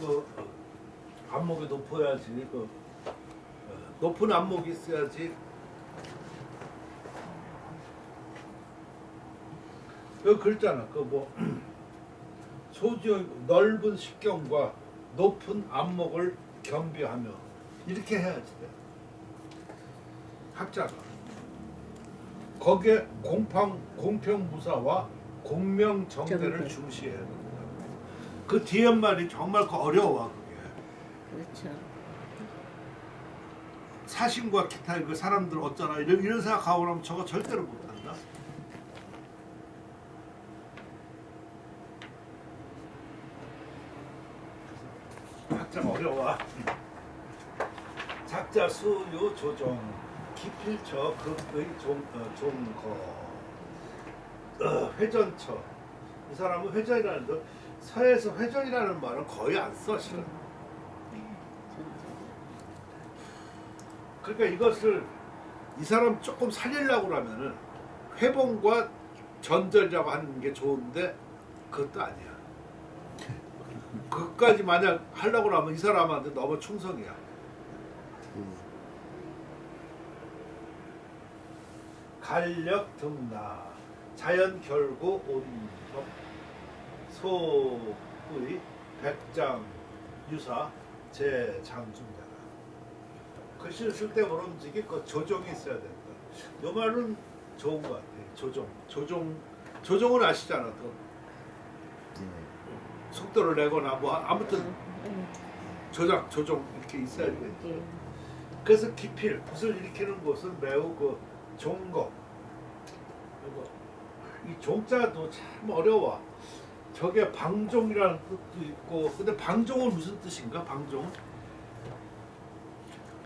그 안목이 높아야지. 높은 안목이 있어야지. 여기 글자나 뭐 소지의 넓은 식경과 높은 안목을 겸비하며 이렇게 해야지 돼. 학자가 거기에 공평무사와 공명정대를 중시해야 된다. 그 뒤에 말이 정말 어려워. 그게 그렇죠. 사신과 기타 그 사람들 어쩌나 이런 생각하고 나면 저거 절대로 못한다. 학자가 어려워. 작자 수유 조정 기필처 극의 종거 회전처. 이 사람은 회전이라는 거 서에서 회전이라는 말은 거의 안 써 실은. 그러니까 이것을 이 사람 조금 살리려고 하면은 회봉과 전절이라고 하는 게 좋은데 그것도 아니야. 그것까지 만약 하려고 하면 이 사람한테 너무 충성이야. 간력 등나 자연 결구 온섭 소의 백장 유사 제장중자다. 글씨를 쓸 때 그런 움직이 그 조정이 있어야 된다. 이 말은 좋은 것 같아. 조정은 아시잖아. 또 속도를 내거나 뭐 아무튼 조정 이렇게 있어야 돼. 그래서 기필 붓을 일으키는 것은 매우 그 좋은 거. 그리고 이 종자도 참 어려워. 저게 방종이라는 뜻도 있고, 근데 방종은 무슨 뜻인가? 방종은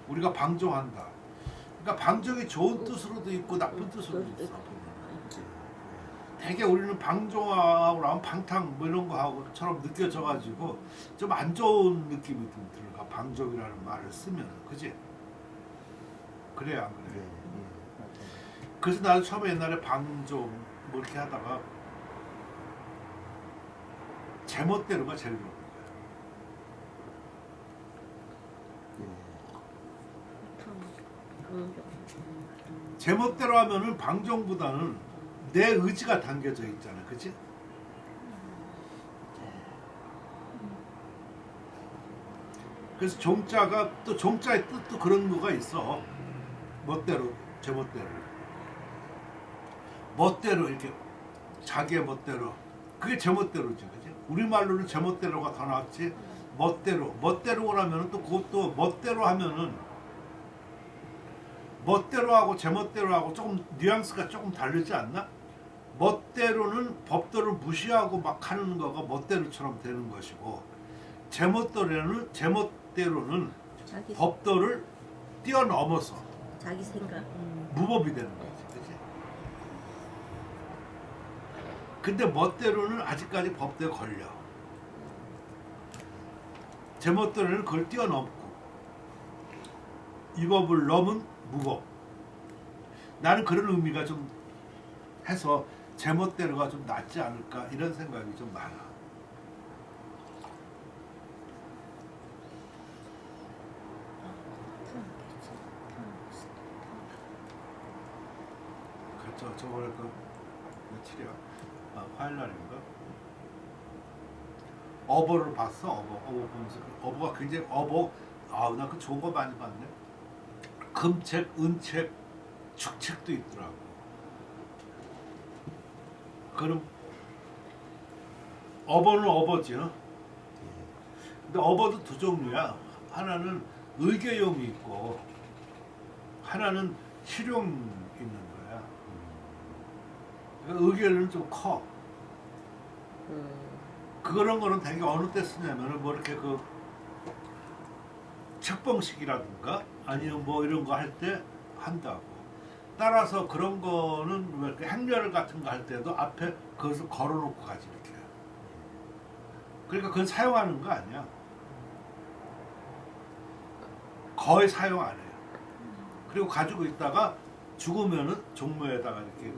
우리가 방종한다. 그러니까 방종이 좋은 뜻으로도 있고 나쁜 뜻으로도 있어. 되게 우리는 방종하고 나면 방탕 뭐 이런 거 하고처럼 느껴져가지고 좀 안 좋은 느낌이 좀 들어가. 방종이라는 말을 쓰면, 그지? 그래 안 그래? 그래서 나도 처음에 옛날에 방종 뭐 이렇게 하다가 제멋대로가 제일 좋은 거야. 제멋대로 하면은 방종보다는 내 의지가 담겨져 있잖아, 그치? 그래서 종자가 또 종자의 뜻도 그런 거가 있어. 멋대로, 제멋대로. 멋대로 이렇게 자기의 멋대로. 그게 제멋대로지, 그치? 우리말로는 제멋대로가 더 낫지. 멋대로라면은 또 그것도 멋대로 하면은 멋대로하고 제멋대로하고 조금 뉘앙스가 조금 다르지 않나? 멋대로는 법도를 무시하고 막 하는 거가 멋대로처럼 되는 것이고, 제멋대로는 법도를 뛰어넘어서 자기 생각 무법이 되는 거지, 그치? 근데 멋대로는 아직까지 법도에 걸려. 제멋대로는 그걸 뛰어넘고 이 법을 넘은 무법. 나는 그런 의미가 좀 해서 제멋대로가 좀 낫지 않을까 이런 생각이 좀 많아. 그렇죠. 저번에 그 며칠이야? 화요일날인가? 어버를 봤어. 어버 보면서 어버가 굉장히 나 그 좋은 거 많이 봤네. 금책, 은책, 축책도 있더라고. 그럼 어버는 어버지. 근데 어버도 두 종류야. 하나는 의계용이 있고 하나는 실용 있는 거야. 그러니까 의계는 좀 커. 그런 거는 되게 어느 때 쓰냐면은 뭐 이렇게 그 책봉식이라든가 아니면 뭐 이런 거 할 때 한다고. 따라서 그런 거는 왜 이렇게 행렬 같은 거 할 때도 앞에 그것을 걸어놓고 가지 이렇게. 그러니까 그건 사용하는 거 아니야. 거의 사용 안 해요. 그리고 가지고 있다가 죽으면은 종묘에다가 이렇게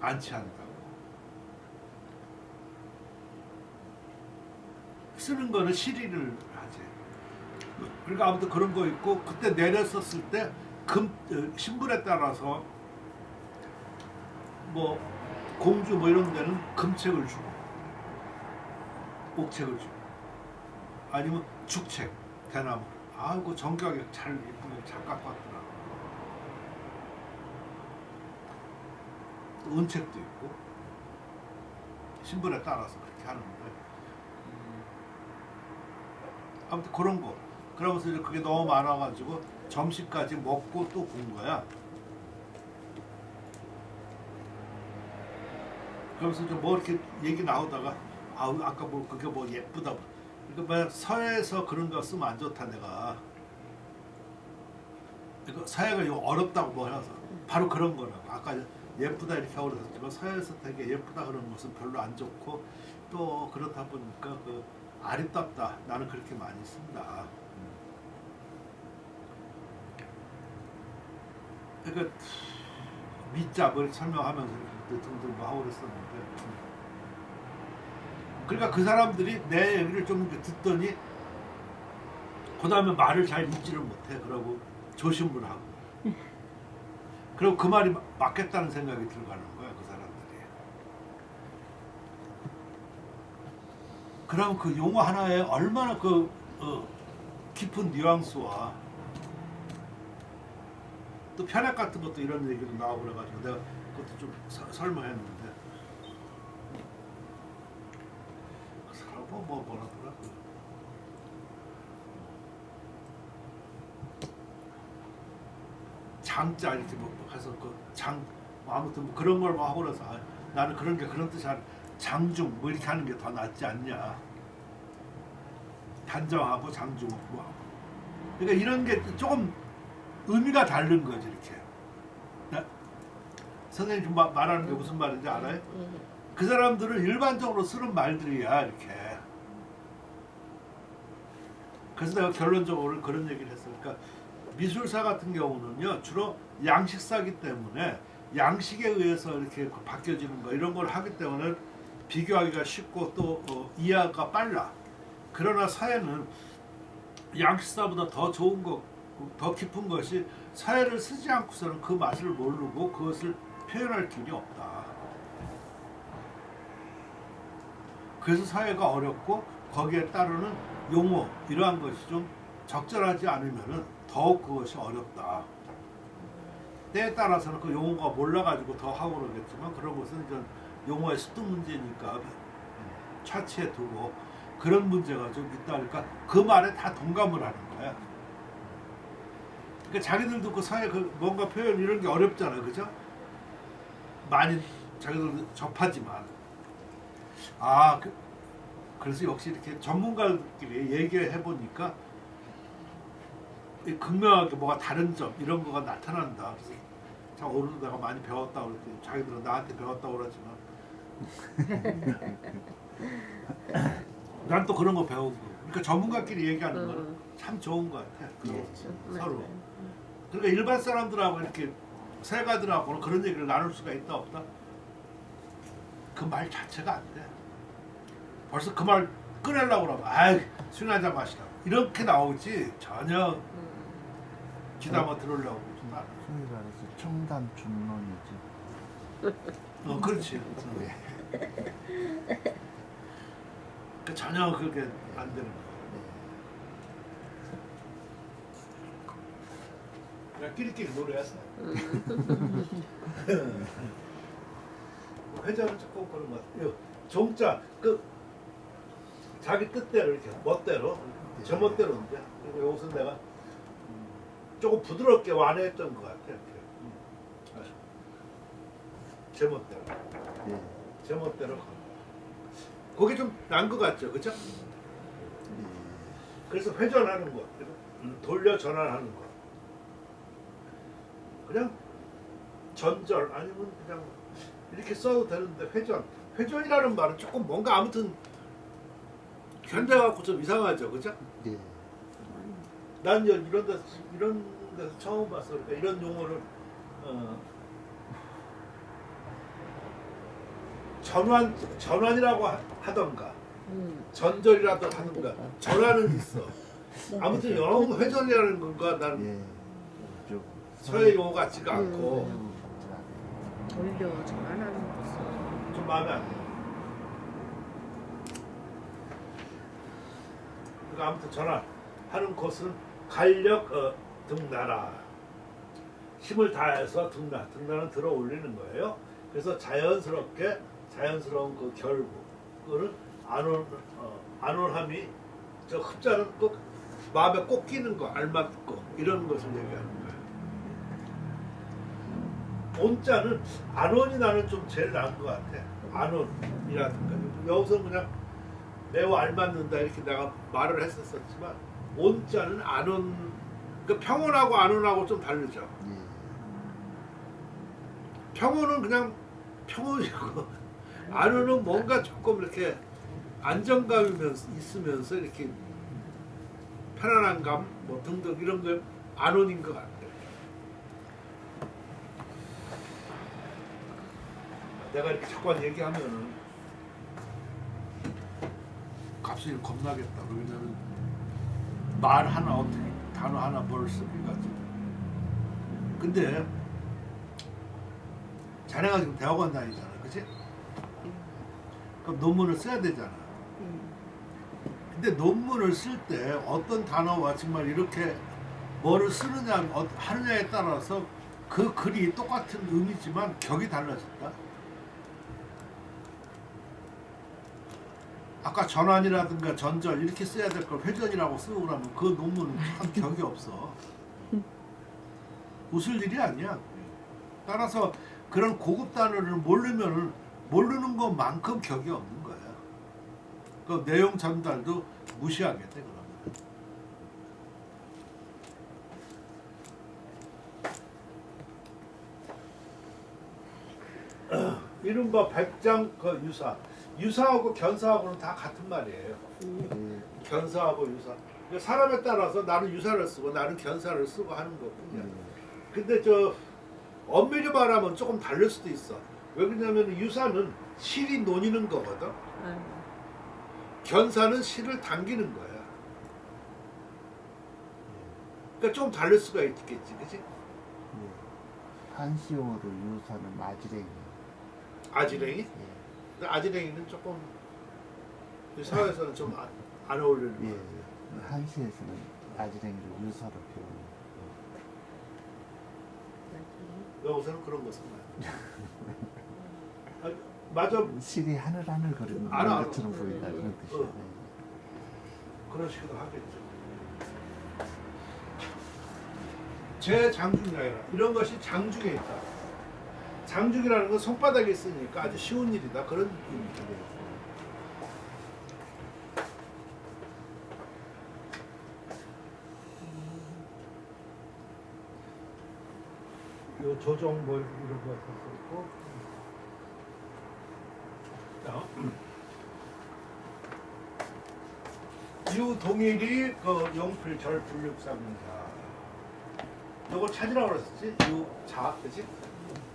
안치한다고. 쓰는 거는 시리를 하지. 그러니까 아무튼 그런 거 있고 그때 내렸었을 때 신분에 따라서 뭐 공주 뭐 이런 데는 금책을 주고 옥책을 주고 아니면 죽책 대나무. 아이고 정교하게 잘 예쁘게 잘 깎았더라. 또 은책도 있고 신분에 따라서 그렇게 하는데 아무튼 그런 거. 그러면서 이제 그게 너무 많아가지고 점심까지 먹고 또 본 거야. 그러면서 이제 뭐 이렇게 얘기 나오다가 아까 뭐 그게 뭐 예쁘다. 그러니까 뭐 서해에서 그런 거 쓰면 안 좋다 내가. 이거 서해가 이거 어렵다고 뭐 해서 바로 그런 거라고. 아까 예쁘다 이렇게 하고 그랬지만 서해에서 되게 예쁘다 그런 것은 별로 안 좋고 또 그렇다 보니까 그 아리답다 나는 그렇게 많이 쓴다. 그러니까 밑자 뭐 이렇게 설명하면서 등등 뭐 하고 그랬었는데 그러니까 그 사람들이 내 얘기를 좀 듣더니 그 다음에 말을 잘 읽지를 못해. 그러고 조심을 하고 그리고 그 말이 맞겠다는 생각이 들어가는 거야 그 사람들이. 그럼 그 용어 하나에 얼마나 그 깊은 뉘앙스와 또 편액 같은 것도 이런 얘기도 나오고 그래가지고 내가 그것도 좀 설명했는데 그 사람 뭐라더라 장자 이렇게 뭐 해서 아무튼 뭐 그런 걸 뭐 하고 그래서 나는 그런 게 그런 뜻이 아니라 장중 뭐 이렇게 하는 게 더 낫지 않냐. 단정하고 장중 뭐 하고. 그러니까 이런 게 조금 의미가 다른 거지 이렇게. 선생님 좀 말하는 게 무슨 말인지 알아요? 그 사람들은 일반적으로 쓰는 말들이야 이렇게. 그래서 내가 결론적으로 그런 얘기를 했어. 그러니까 미술사 같은 경우는요 주로 양식사기 때문에 양식에 의해서 이렇게 바뀌어지는 거 이런 걸 하기 때문에 비교하기가 쉽고 또 이해가 빨라. 그러나 사회는 양식사보다 더 좋은 거, 더 깊은 것이 사회를 쓰지 않고서는 그 맛을 모르고 그것을 표현할 길이 없다. 그래서 사회가 어렵고 거기에 따르는 용어 이러한 것이 좀 적절하지 않으면은 더욱 그것이 어렵다. 때에 따라서는 그 용어가 몰라가지고 더 하고 그러겠지만 그런 것은 이제 용어의 습득 문제니까 차치해 두고 그런 문제가 좀 있다 보니까 그 말에 다 동감을 하는 거야. 그러니까 자기들도 그 사회 그 뭔가 표현 이런 게 어렵잖아요, 그죠? 많이 자기들도 접하지만 그래서 역시 이렇게 전문가들끼리 얘기해 보니까 극명하게 뭐가 다른 점 이런 거가 나타난다. 그래서 자 오늘도 내가 많이 배웠다 그랬더니 자기들은 나한테 배웠다고 그러지만 난 또 그런 거 배우고. 그러니까 전문가끼리 얘기하는 거는 참 좋은 것 같아. 서로. 그러니까 일반 사람들하고 이렇게 세가들하고는 그런 얘기를 나눌 수가 있다 없다? 그 말 자체가 안 돼. 벌써 그 말 꺼내려고 그러면 아이 술 한잔 마시라 이렇게 나오지 전혀 귀담아 들으려고 그러진 않아. 소위 말해서 청단 준론이지. 그렇지. 그 전혀 그렇게 안 되는 거야. 그냥 끼리끼리 노래했어. 회전은 조금 그런 것 같아요. 종자 그 자기 뜻대로 이렇게 멋대로 제 멋대로인데 그리고 여기서 내가 조금 부드럽게 완화했던 것 같아. 이렇게. 제 멋대로. 제 멋대로. 그게 좀 난 것 같죠, 그죠? 그래서 회전하는 거, 돌려 전환하는 거. 그냥 전절 아니면 그냥 이렇게 써도 되는데 회전이라는 말은 조금 뭔가 아무튼 현대 갖고 좀 이상하죠, 그죠? 예. 난 이런 데서 처음 봤어. 그러니까 이런 용어를 전환이라고 하던가 전절이라도 하는가. 전화는 있어. 아무튼 영어 회전이라는 건가 난 예. 좀 서해 용어 같지가 않고 오히려 전환하는 것은 좀 마음에 안 들어. 그러니까 아무튼 전환하는 것은 간력 등나라. 힘을 다해서 등나는 들어 올리는 거예요. 그래서 자연스러운 그 결국은 안온함이 저 흡자는 꼭 마음에 꼭 끼는 거, 알맞고 이런 것을 얘기하는 거예요. 온자는 안온이 나는 좀 제일 나은 것 같아. 안온이라든가 여기서 그냥 매우 알맞는다 이렇게 내가 말을 했었지만 온자는 안온, 그 평온하고 안온하고 좀 다르죠. 예. 평온은 그냥 평온이고 안온은 뭔가 조금 이렇게 안정감이 있으면서 이렇게 편안한 감 뭐 등등 이런 게 안온인 것 같아요. 내가 이렇게 자꾸 얘기하면은 값이 겁나겠다. 왜냐면 말 하나 어떻게 단어 하나 뭘 쓰기가 좀. 근데 자네가 지금 대학원 다니잖아, 그치? 그럼 논문을 써야 되잖아. 근데 논문을 쓸 때 어떤 단어와 정말 이렇게 뭐를 쓰느냐 하느냐에 따라서 그 글이 똑같은 의미지만 격이 달라진다. 아까 전환이라든가 전절 이렇게 써야 될 걸 회전이라고 쓰고 그러면 그 논문은 참 격이 없어. 웃을 일이 아니야. 따라서 그런 고급 단어를 모르는 것만큼 격이 없는 거야. 그 내용 전달도 무시하게 돼 그러면. 이른바 백장 그 유사하고 견사하고는 다 같은 말이에요. 견사하고 유사. 그러니까 사람에 따라서 나는 유사를 쓰고 나는 견사를 쓰고 하는 거거든요. 근데 저 엄밀히 말하면 조금 다를 수도 있어. 왜 그러냐면 유사는 실이 논이는 거거든. 견사는 실을 당기는 거야. 그러니까 좀 다를 수가 있겠지, 그치? 한시용어로 유사는 아지랭이. 아지랭이? 예. 근데 아지랭이는 조금 사회에서는 좀 안 어울리는 예. 거야. 한시에서는 아지랭이를 유사로 표현해요. 여기서는 그런 거 쓰나요? 맞아. 실이 하늘하늘 거리는 알아. 것처럼 보인다 그런 뜻이에요. 그런 식으로 하겠죠. 제 장중이라 이런 것이 장중에 있다. 장중이라는 건 손바닥에 있으니까 아주 쉬운 일이다. 그런 의미입니다. 요 조정 뭐 이런 거 썼었고. 유동일이 그 용필절 불육상자. 요거 찾으라고 그랬었지? 유자, 그치?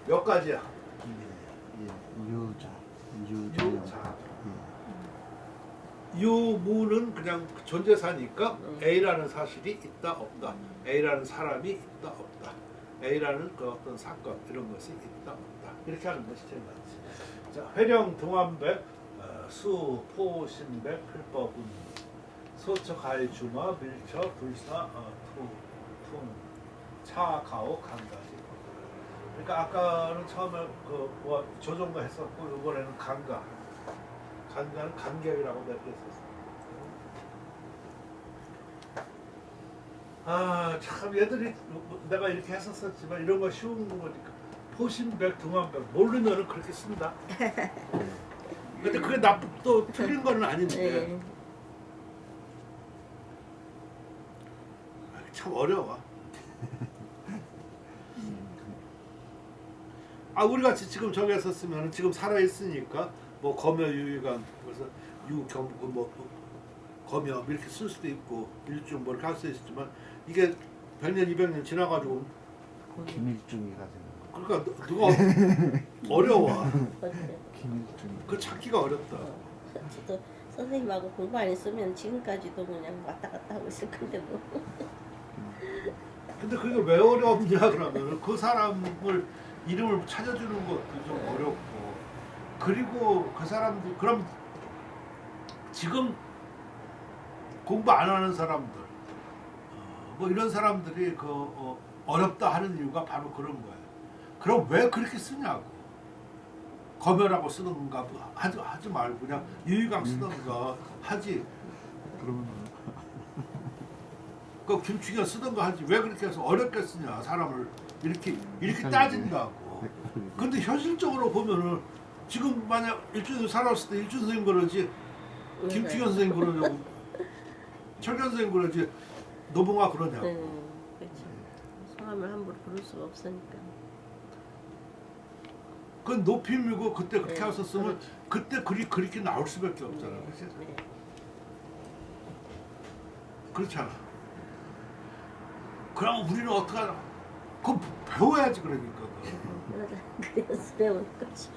몇 가지야? 예. 유자. 유자. 유무는 그냥 존재사니까 A라는 사실이 있다 없다. A라는 사람이 있다 없다. A라는 그 어떤 사건 이런 것이 있다 없다. 이렇게 하는 것이 제일 많지. 자, 회령 등환백, 수, 포, 신백, 필법은 소처, 가해, 주마, 밀처, 불사, 퉁, 차, 가오, 간가지. 그러니까 아까는 처음에 그 조정도 했었고 이번에는 간가. 간가는 간격이라고 내가 했었어. 아, 참 얘들이 내가 이렇게 했었지만 이런 거 쉬운 거니까 포신백, 등환백 모르면은 그렇게 쓴다. 근데 그게 또 틀린 거는 아닌데. 참 어려워. 아, 우리 같이 지금 저기 했었으면 지금 살아 있으니까 뭐 검여 유의관 그래서 유겸 뭐 검여 이렇게 쓸 수도 있고 일중 뭐 이렇게 할 수 있지만 이게 100년 200년 지나가지고 김일중이가 되는 거. 그러니까 누가 어려워. 김일중. 그 찾기가 어렵다. 선생님하고 공부 안 했으면 지금까지도 그냥 왔다 갔다 하고 있을 건데 뭐. 근데 그게 왜 어렵냐 그러면 그 사람을 이름을 찾아주는 것도 좀 어렵고 그리고 그 사람들 그럼 지금 공부 안 하는 사람들 뭐 이런 사람들이 어렵다 하는 이유가 바로 그런 거예요. 그럼 왜 그렇게 쓰냐고. 검열하고 쓰는가 뭐 하지 말고 그냥 유희강 쓰던가 하지. 그러면 그 김충현 쓰던가 하지. 왜 그렇게 해서 어렵게 쓰냐 사람을 이렇게 따진다고. 근데 현실적으로 보면은 지금 만약 일준 살았을 때 일준 선생님 그러지 김충현 선생님 그러냐고 철현 선생님 그러지 노봉아 그러냐고. 그렇죠. 성함을 함부로 부를 수가 없으니까. 그건 높임이고 그때 그렇게 네, 하셨으면 그렇지. 그때 글이 그렇게 나올 수밖에 없잖아. 그렇지? 네. 그렇잖아. 그럼 우리는 어떻게 하나? 그거 배워야지 그러니까. 그래서 배우는 거지.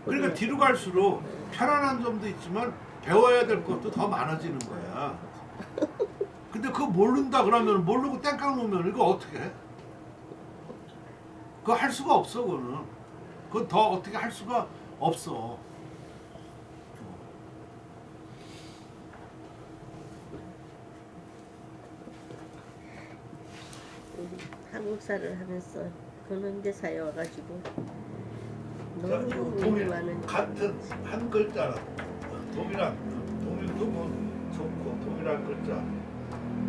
그러니까 뒤로 갈수록 편안한 점도 있지만 배워야 될 것도 더 많아지는 거야. 근데 그거 모른다 그러면 모르고 땡깡 놓으면 이거 어떻게 해? 그거 할 수가 없어 그거는. 그건 더 어떻게 할 수가 없어. 한국사를 하면서 근현대사에 와가지고 자, 너무 이거 의미 동일 많은 같은 한 글자라 동일한 동일도 뭐 좋고 동일한 글자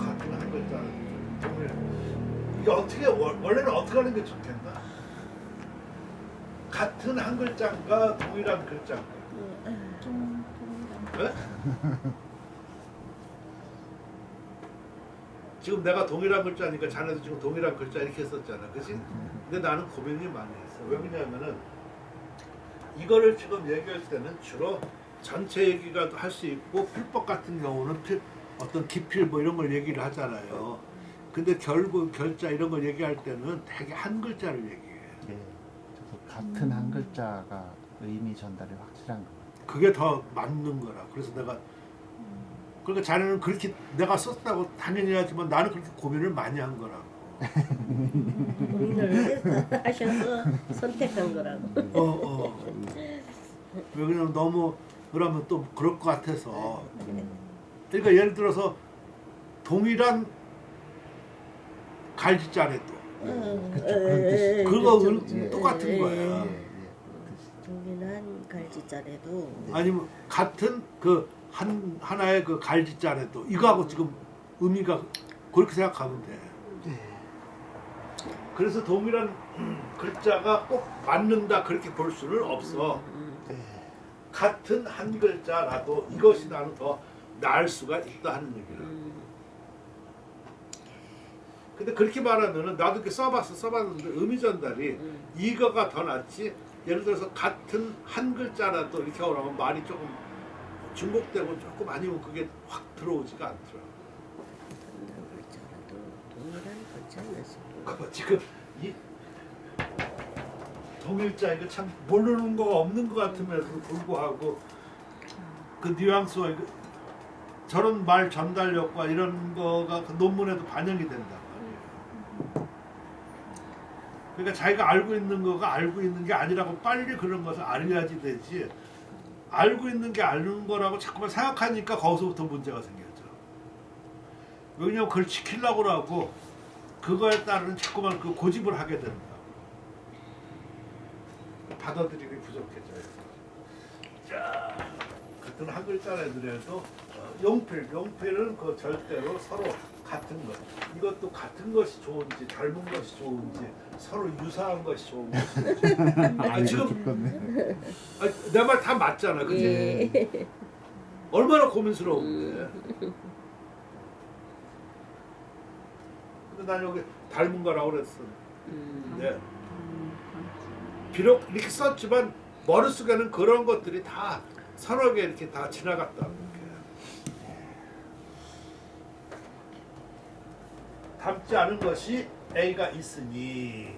같은 한 글자 동일 이게 어떻게 원래는 어떻게 하는 게 좋겠나? 같은 한 글자인가 동일한 글자인가? 네? 지금 내가 동일한 글자니까 자네도 지금 동일한 글자 이렇게 했었잖아, 그렇지? 근데 나는 고민이 많이 했어. 왜 그러냐면은 이거를 지금 얘기할 때는 주로 전체 얘기가 할 수 있고 필법 같은 경우는 어떤 기필 뭐 이런 걸 얘기를 하잖아요. 근데 결국 결자 이런 걸 얘기할 때는 되게 한 글자를 얘기해. 예. 그래서 같은 한 글자가 의미 전달이 확실한 거. 그게 더 맞는 거라. 그래서 내가 그러니까 자네는 그렇게 내가 썼다고 당연히 하지만 나는 그렇게 고민을 많이 한 거라고. 고민을 하셔서 선택한 거라고. 왜 그러냐면 너무 그러면 또 그럴 것 같아서. 그러니까 예를 들어서 동일한 갈지자네도 그쵸, 그런 뜻이. 그거 그렇죠. 똑같은 예, 거야. 예. 예, 동일한 갈지자래도 아니면 같은 그 하나의 그 갈지자네도 이거하고 지금 의미가 그렇게 생각하면 돼. 그래서 동일한 글자가 꼭 맞는다 그렇게 볼 수는 없어. 같은 한 글자라도 이것이 나는 더 나을 수가 있다 하는 얘기를. 근데 그렇게 말하면은 나도 이렇게 써봤는데 의미 전달이 이거가 더 낫지. 예를 들어서 같은 한 글자라도 이렇게 오라면 말이 조금 중복되고 조금 아니면 그게 확 들어오지가 않더라. 동일한 글자였어. 지금 이 동일자 이거 참 모르는 거가 없는 것 같음에도 불구하고 그 뉘앙스와 저런 말 전달력과 이런 거가 그 논문에도 반영이 된단 말이에요. 그러니까 자기가 알고 있는 거가 알고 있는 게 아니라고 빨리 그런 것을 알려야지 되지. 알고 있는 게 아는 거라고 자꾸만 생각하니까 거기서부터 문제가 생겼죠. 왜냐면 그걸 지키려고 하고 그거에 따른 자꾸만 그 고집을 하게 된다. 받아들임이 부족해져요. 자, 같은 한 글자라더라도 용필은 그 절대로 서로 같은 것. 이것도 같은 것이 좋은지 젊은 것이 좋은지 서로 유사한 것이 좋은 것이. 지금 내 말 다 맞잖아, 그지? 예. 얼마나 고민스러운데. 근데 난 여기 닮은 거라고 그랬어. 네. 비록 이렇게 썼지만 머릿속에는 그런 것들이 다 서너 개 이렇게 다 지나갔다는 게. 닮지 않은 것이 A가 있으니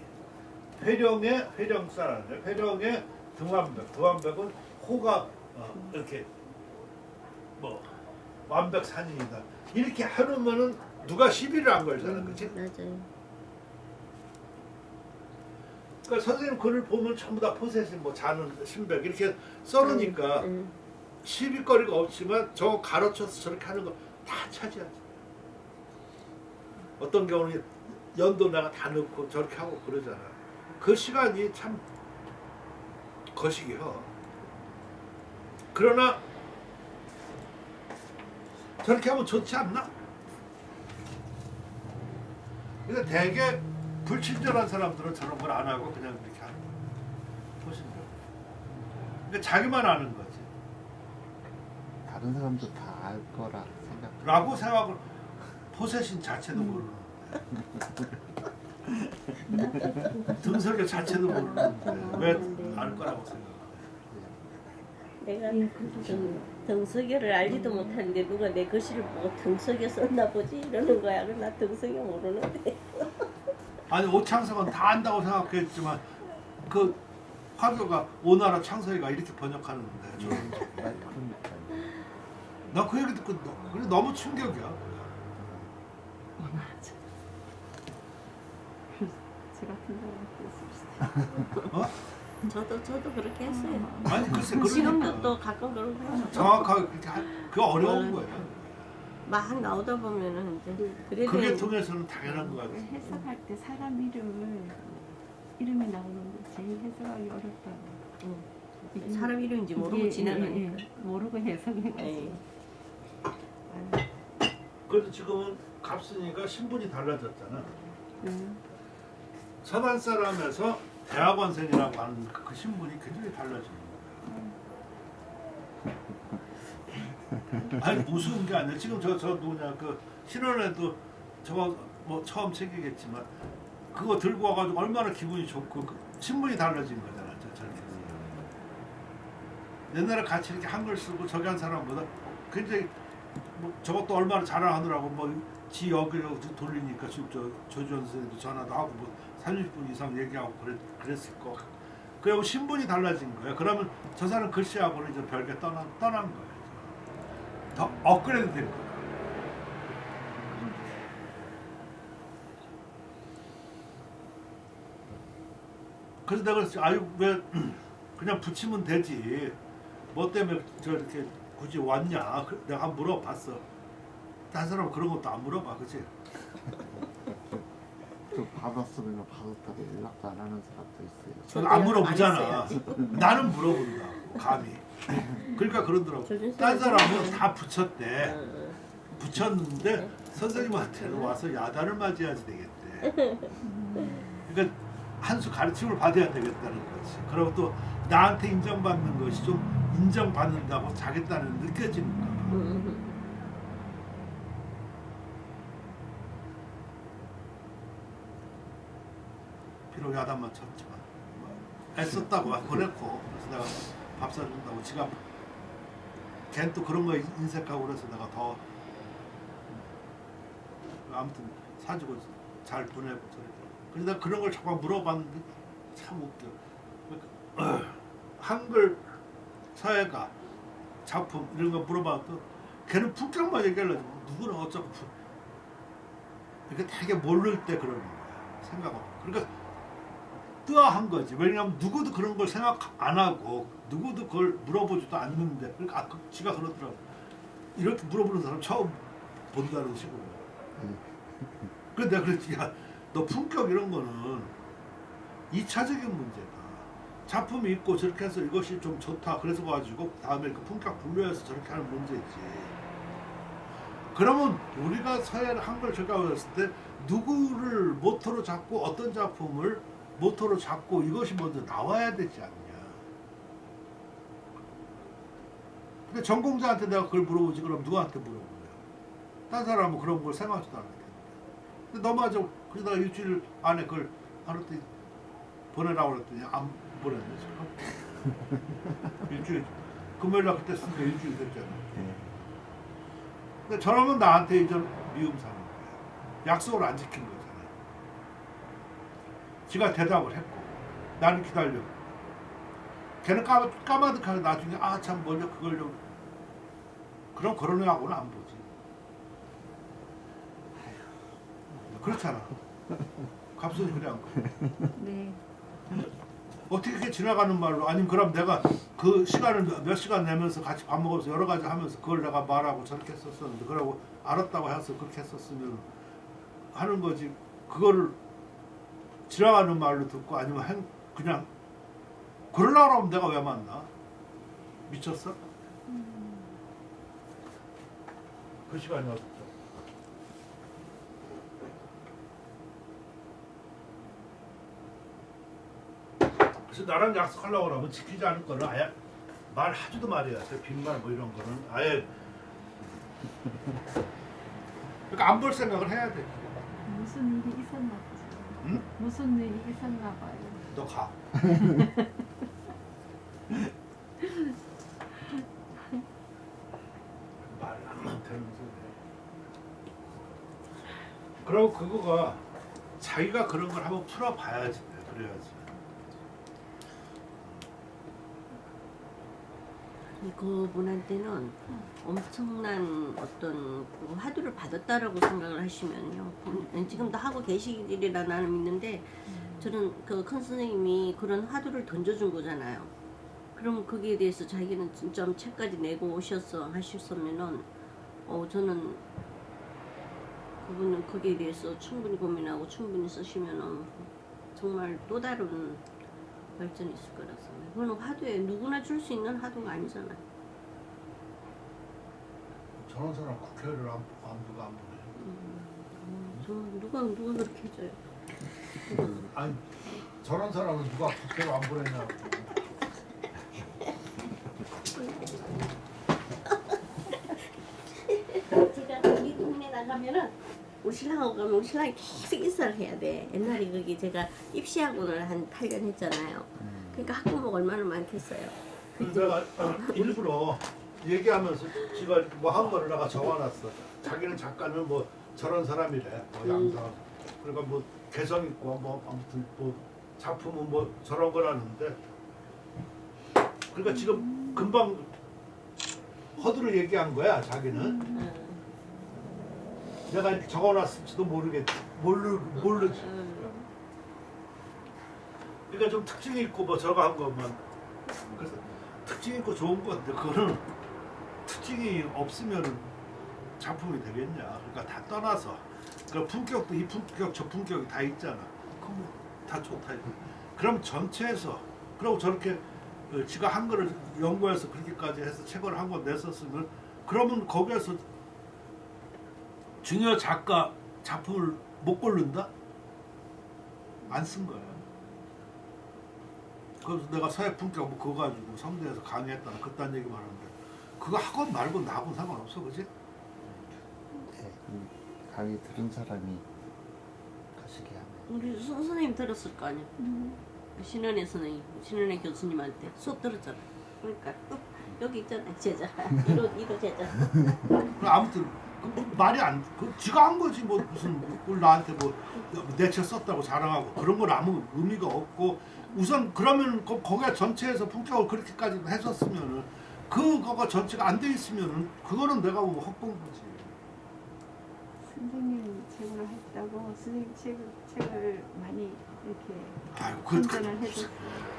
회령의 회령사라는 회령의 등완벽 등완벽은 호가 이렇게 뭐 완벽산인이다 이렇게 해놓으면은 누가 시비를 안 걸잖아, 그치? 맞아요. 그러니까 선생님 글을 보면 전부 다 포세신 뭐 자는 신백 이렇게 써놓으니까 시비거리가 없지만 저거 가르쳐서 저렇게 하는 거 다 차지하지. 어떤 경우는 연도 내가 다 넣고 저렇게 하고 그러잖아. 그 시간이 참 거시기요. 그러나 저렇게 하면 좋지 않나? 근데 대개 불친절한 사람들은 저런 걸 안 하고 그냥 이렇게 하는 거야. 포신들. 그러니까 자기만 아는 거지. 다른 사람도 다 알 거라 생각. 라고 생각을 포세신 자체도 모르는데 등석의 자체도 모르는데 왜 알 거라고 생각해? 내가 등석이를 알지도 못하는데 누가 내 글씨를 보고 등석이 썼나 보지 이러는 거야. 그래서 나 등석이 모르는데. 아니 오창석은 다 안다고 생각했지만 그 화교가 오나라 창석이가 이렇게 번역하는데 저는 그러니까 나 그 얘기 듣고 그래 너무 충격이야. 저 같은 사람한테 어? 저도 그렇게 했어요. 아니 글쎄 지금도 그러니까 또 가끔 그런 거 해요. 정확하게 그렇게 그게 어려운 거예요. 막 나오다 보면은 이제 그래도 그게 통해서는 당연한 거 같아. 해석할 때 사람 이름이 나오는데 제일 해석하기 어렵다고. 사람 이름인지 모르고 지나가니까. 모르고 해석해가지고. 에이. 그래도 지금은 갑순이가 신분이 달라졌잖아. 서단 사람에서 대학원생이라고 하는 그 신분이 굉장히 달라지는 거야. 아니 무서운 게 아니야. 지금 저 누구냐 그 신혼에도 저거 뭐 처음 챙기겠지만 그거 들고 와가지고 얼마나 기분이 좋고 그 신분이 달라진 거잖아. 저렇게 옛날에 같이 이렇게 한글 쓰고 저기 한 사람보다 굉장히 뭐 저것도 얼마나 자랑하느라고 뭐 지 여기로 돌리니까 지금 조지원 선생님도 전화도 하고 뭐 30분 이상 얘기하고 그랬을 거. 그리고 신분이 달라진 거야. 그러면 저 사람 글씨하고는 이제 별개 떠난 거야. 더 업그레이드 된 거야. 그래서 내가 그랬지. 아유 왜 그냥 붙이면 되지. 뭐 때문에 저렇게 굳이 왔냐? 내가 한번 물어봤어. 다른 사람은 그런 것도 안 물어봐, 그치? 또 받았으면 받았다고 연락도 안 하는 사람도 있어요. 저는 안 물어보잖아. 안 했어요. 나는 물어본다, 감히. 그러니까 그러더라고. 딴 사람은 다 붙였대. 붙였는데 선생님한테는 와서 야단을 맞이해야지 되겠대. 그러니까 한 수 가르침을 받아야 되겠다는 거지. 그리고 또 나한테 인정받는 것이 좀 인정받는다고 자기 딴에는 느껴지는가 봐. 비록 야단만 쳤지만 애썼다고 보냈고 그래서 내가 밥 사준다고 지가 걘 또 그런 거 인색하고 그래서 내가 더 아무튼 사주고 잘 보내고 저렇게 그래서 내가 그런 걸 자꾸 물어봤는데 참 웃겨. 그러니까 한글 서예가 작품 이런 거 물어봐도 걔는 품격만 얘기하려고 누구는 어쩌고 이렇게 되게 모를 때 그러는 거야. 생각하고 그러니까 뜨아한 거지. 왜냐하면 누구도 그런 걸 생각 안 하고 누구도 그걸 물어보지도 않는데 그러니까 지가 그러더라고. 이렇게 물어보는 사람 처음 본다는 식으로. 그래서 내가 그랬지. 야, 너 품격 이런 거는 2차적인 문제다. 작품이 있고 저렇게 해서 이것이 좀 좋다. 그래서 가지고 다음에 그 품격 분류해서 저렇게 하는 문제지. 그러면 우리가 서예를 한글 적용했을 때 누구를 모토로 잡고 어떤 작품을 모토로 잡고 이것이 먼저 나와야 되지 않냐. 근데 전공자한테 내가 그걸 물어보지 그럼 누구한테 물어보냐. 딴 사람은 그런 걸 생각하지도 않을 텐데. 근데 너마저 그래서 내가 일주일 안에 그걸 하루 때 보내라고 그랬더니 안 보냈네 지금. 일주일 금요일날 그때 쓰니까 일주일 됐잖아. 근데 저러면 나한테 이제 미움 사는 거야. 약속을 안 지킨 거잖아. 지가 대답을 했고 나는 기다려. 걔는 까마득하게 나중에 아 참 먼저 그걸 좀 그럼 그런 애하고는 안 보지. 그렇잖아. 갑순이 그래 안 그래? 네. 어떻게 이렇게 지나가는 말로 아니면 그럼 내가 그 시간을 몇 시간 내면서 같이 밥 먹으면서 여러 가지 하면서 그걸 내가 말하고 저렇게 했었었는데 그러고 알았다고 해서 그렇게 했었으면 하는 거지. 그거를 지나가는 말로 듣고 아니면 그냥 그러려고 하면 내가 왜 만나? 미쳤어? 그 시간이 어딨어? 그래서 나랑 약속하려고 그러면 지키지 않을 거는 아예 말하지도 말이야. 빈말 뭐 이런 거는 아예 그러니까 안 볼 생각을 해야 돼. 무슨 일이 있었나 보죠. 응? 무슨 일이 있었나 봐요. 너 가. 말안 되는 소리. 그리고 그거가 자기가 그런 걸 한번 풀어봐야지. 그래야지. 그분한테는 엄청난 어떤 그 화두를 받았다라고 생각을 하시면요. 지금도 하고 계시리라 나는 믿는데 저는 그 큰 선생님이 그런 화두를 던져준 거잖아요. 그럼 거기에 대해서 자기는 좀 책까지 내고 오셔서 하셨으면은 저는 그분은 거기에 대해서 충분히 고민하고 충분히 쓰시면은 정말 또 다른 발전이 있을 거라서. 그거는 화두에 누구나 줄 수 있는 화두가 아니잖아요. 저런 사람 국회를 누가 안 보내. 정말 누가 그렇게 해줘요. 아니 저런 사람은 누가 국회를 안 보냈냐고. 제가 우리 동네 나가면은 우리 신랑하고 가면 우리 신랑이 계속 인사를 해야 돼. 옛날에 거기 제가 입시학원을 한 8년 했잖아요. 그러니까 학부모가 얼마나 많겠어요. 내가 일부러 얘기하면서 지가 뭐 한 거를 내가 적어놨어. 자기는 작가는 뭐 저런 사람이래. 뭐 양상. 그러니까 뭐 개성 있고 뭐 아무튼 뭐 작품은 뭐 저런 거라는데. 그러니까 지금 금방 허드를 얘기한 거야. 자기는. 내가 이렇게 적어놨을지도 모르겠지. 모르지. 그러니까 좀 특징이 있고 뭐 저거 한 것만. 그래서 특징 있고 좋은 건데 그거는 특징이 없으면 작품이 되겠냐. 그러니까 다 떠나서 그 품격도 이 품격 저 품격이 다 있잖아. 그럼 다 좋다. 그럼 전체에서 그리고 저렇게 지가 한 거를 연구해서 그렇게까지 해서 책을 한 권 냈었으면 그러면 거기에서 중요 작가 작품을 못 고른다? 안 쓴 거야. 그래서 내가 서예 품격 뭐 그거 가지고 성대에서 강의했다나 그딴 얘기 말하는데 그거 학원 말고 나하고는 상관없어, 그지? 네, 강의 들은 사람이 가시게 하면 우리 선생님 들었을 거 아니야. 신은혜 선생님, 신은혜 교수님한테 수업 들었잖아. 그러니까 여기 있잖아 제자, 1호 제자. 아무튼 그 말이 안, 지가 한 거지 뭐 무슨 뭘 나한테 뭐 내 책 썼다고 자랑하고 그런 건 아무 의미가 없고 우선 그러면 거기가 전체에서 품격을 그렇게까지 했었으면은 그거가 전체가 안 돼 있으면은 그거는 내가 뭐 헛본 거지. 선생님 책으로 했다고 선생님 책을 많이 이렇게 아이고 선전을 해줬어요.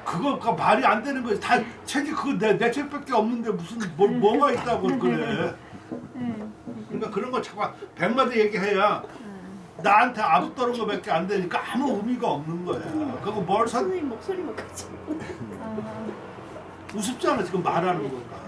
그거가 말이 안 되는 거지. 다 책이 그거 내 책밖에 없는데 무슨 뭐가 있다고 그래. 네. 그러니까 그런 거 자꾸 100마디 얘기해야 나한테 아부 떠는 거밖에 안 되니까 아무 의미가 없는 거야. 그거 뭘 선생님 목소리만 같이. 우습잖아 지금 말하는 거가.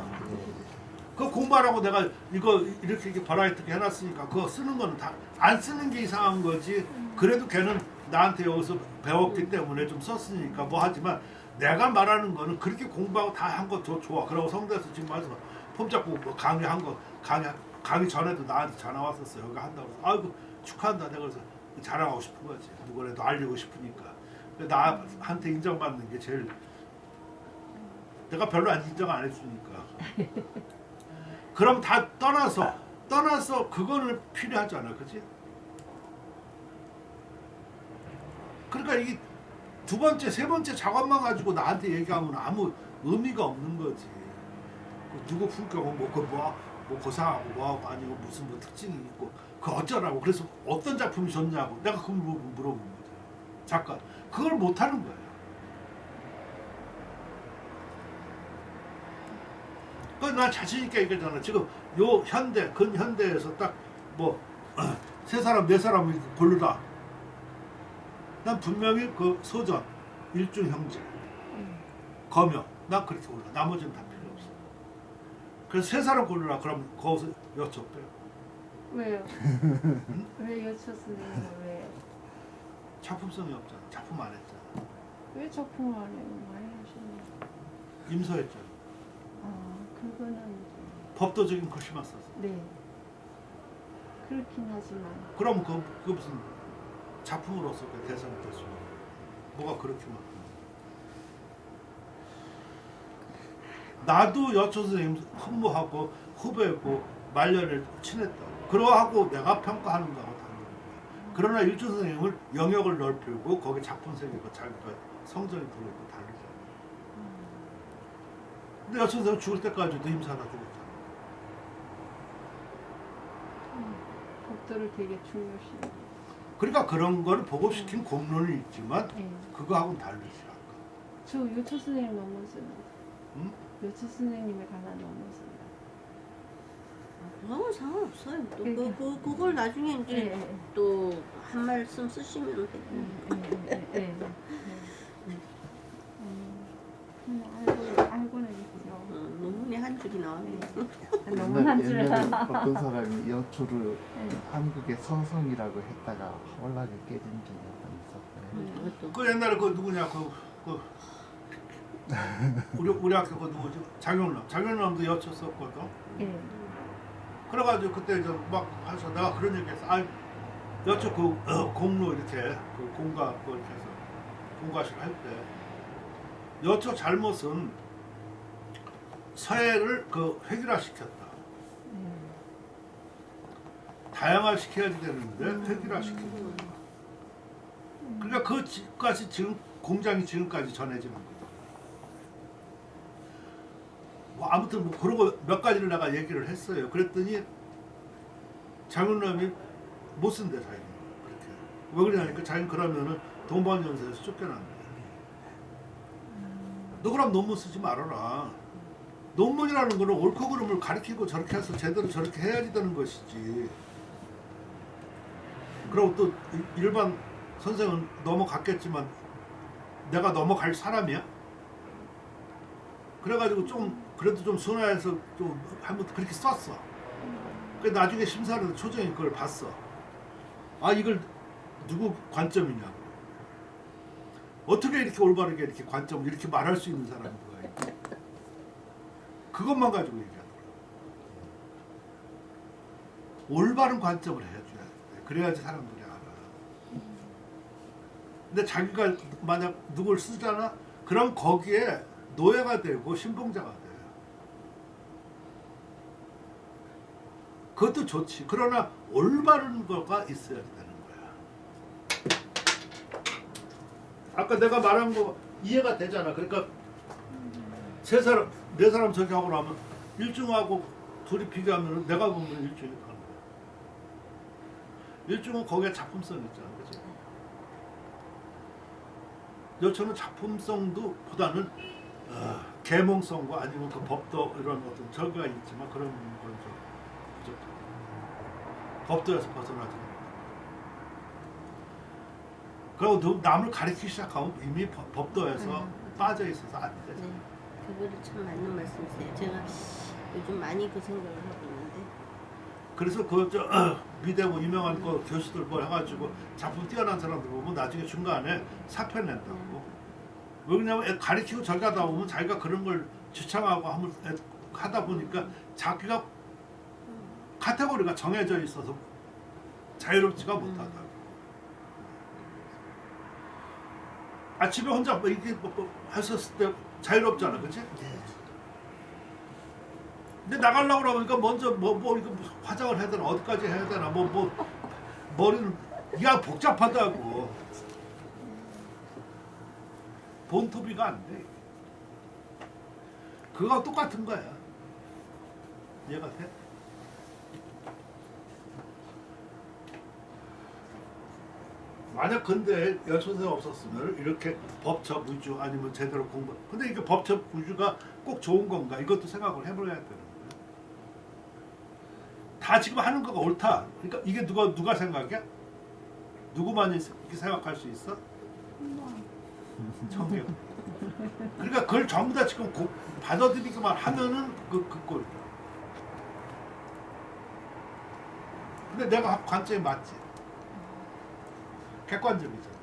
그 공부하라고 내가 이거 이렇게 버라이어티 해놨으니까 그거 쓰는 거는 다 안 쓰는 게 이상한 거지. 그래도 걔는 나한테 여기서 배웠기 때문에 좀 썼으니까 뭐 하지만 내가 말하는 거는 그렇게 공부하고 다 한 거 좋아. 그러고 성대에서 지금 와서 폼 잡고 뭐 강의한 거 강의 전에도 나한테 전화 왔었어. 여기 한다고 해서 아이고 축하한다. 내가 그래서 자랑하고 싶은 거지. 누구라도 알리고 싶으니까. 나한테 인정받는 게 제일 내가 별로 인정 안 해주니까. 그럼 다 떠나서 그거는 필요하잖아, 그렇지? 그러니까 이게 두 번째, 세 번째 작업만 가지고 나한테 얘기하면 아무 의미가 없는 거지. 누구 품격은 뭐 뭐 고상하고 뭐하고 아니고 무슨 뭐 특징이 있고 그 어쩌라고 그래서 어떤 작품이 좋냐고 내가 그걸 물어본 거죠. 작가 그걸 못하는 거예요. 그나 자신 있게 얘기하잖아. 지금 요 현대 근현대에서 딱 뭐 세 사람 네 사람을 고르라. 난 분명히 그 소전 일중 형제 검역 난 그렇게 골라. 나머지는 다 필요 없어. 그래서 세 사람 고르라. 그러면 거기서 여쭤봐요. 왜요? 왜 여쳤으니 왜? 작품성이 없잖아. 작품 안 했잖아. 왜 작품 안 해요? 많이 하시네. 임서했잖아. 아 그거는 법도적인 글씨만 썼어. 네. 그렇긴 하지만 그럼 그 무슨 작품으로서 그 대상이 될 수가 뭐가 그렇게 많아. 나도 여초 선생님 흠모하고 후배고 말년에 친했다. 그러하고 내가 평가하는 거하고 다른 거야. 그러나 일조 선생님을 영역을 넓히고 거기 작품 세계고 자기가 성정이 들어있고 다르잖아. 근데 여초 선생님 죽을 때까지도 임사하다 죽었잖아. 법도를 되게 중요시. 그러니까 그런 거를 보급시킨 공론이 있지만 네. 그거하고는 다르지 아까. 저 요초 선생님 넘었습니다. 응? 요초 선생님에 관한 넘었습니다. 그거는 상관없어요. 또 그러니까. 그걸 나중에 이제 네. 또 한 말씀 쓰시면 되고. 네. 알고는 있죠. 논문에 한 줄이 나왔네. 너무 한 줄. 옛날에 어떤 사람이 여초를 네. 한국의 서성이라고 했다가 허락에 깨진 적이 한번 있었어요. 그것도 그 옛날에 그 누구냐 우리 학교 그 누구지 장영남도 여쳤었거든. 네. 그래가지고 그때 이제 막 해서 내가 그런 얘기했어. 아 여초 그 공로 이렇게 그 공가 그걸 해서 공가실 할 때 여초 잘못은 서예를 그 획일화 시켰다. 다양화 시켜야지 되는데 획일화 시킨 거야. 그러니까 그까지 지금 공장이 지금까지 전해지는 거야. 뭐 아무튼 뭐 그런 거 몇 가지를 내가 얘기를 했어요. 그랬더니 장윤남이 못 쓴대 자기는 그렇게. 왜 그러냐니까 자기는 그러면은 동방연세에서 쫓겨난대. 너 그럼 논문 쓰지 말아라. 논문이라는 거는 옳고 그름을 가리키고 저렇게 해서 제대로 저렇게 해야지 되는 것이지. 그리고 또 일반 선생은 넘어갔겠지만 내가 넘어갈 사람이야? 그래가지고 좀 그래도 좀 순화해서 좀 한번 그렇게 썼어. 그 나중에 심사를 초정이 그걸 봤어. 아 이걸 누구 관점이냐고. 어떻게 이렇게 올바르게 이렇게 관점을 이렇게 말할 수 있는 사람이 누가 있지? 그것만 가지고 얘기하더라고. 올바른 관점을 해줘야 돼. 그래야지 사람들이 알아. 근데 자기가 만약 누굴 쓰잖아? 그럼 거기에 노예가 되고 신봉자가 돼. 그것도 좋지. 그러나 올바른 거가 있어야 되는 거야. 아까 내가 말한 거 이해가 되잖아. 그러니까 세 사람, 네 사람 저기 하고 나면 일중하고 둘이 비교하면 내가 보면 일중이 가는 거야. 일중은 거기에 작품성이 있잖아. 그치? 여초는 작품성도 보다는 계몽성과 아니면 그 법도 이런 어떤 저기가 있지만 그런 건 좀 부족해. 법도에서 벗어나지 못해. 그리고 남을 가르치기 시작하면 이미 법도에서 빠져 있어서 안 돼. 네, 그거를 참 맞는 말씀이세요. 제가 요즘 많이 그 생각을 하고 있는데. 그래서 그 미대고 유명한 그 교수들 뭐 해가지고 작품 뛰어난 사람들 보면 나중에 중간에 사표 낸다고. 왜 그러냐면 가르치고 저기 하다 보면 자기가 그런 걸 주창하고 하다 보니까 자기가 카테고리가 정해져 있어서 자유롭지가 못하다. 아침에 혼자 뭐 이렇게 했었을 때 자유롭잖아, 그렇지? 근데 나가려고 그러니까 먼저 뭐 이거 화장을 해야 되나 어디까지 해야 되나 뭐 머리는 야 복잡하다고. 본토비가 안 돼. 그거가 똑같은 거야. 이해가 돼? 만약 근데 여천생 없었으면 이렇게 법첩 위주 아니면 제대로 공부. 근데 이게 법첩 위주가 꼭 좋은 건가? 이것도 생각을 해봐야 되는 거예요. 다 지금 하는 거가 옳다. 그러니까 이게 누가 생각이야? 누구만이 이렇게 생각할 수 있어? 청경. 그러니까 그걸 전부 다 지금 받아들이기만 하면은 그 꼴이야. 근데 내가 관점이 맞지. 객관적이잖아.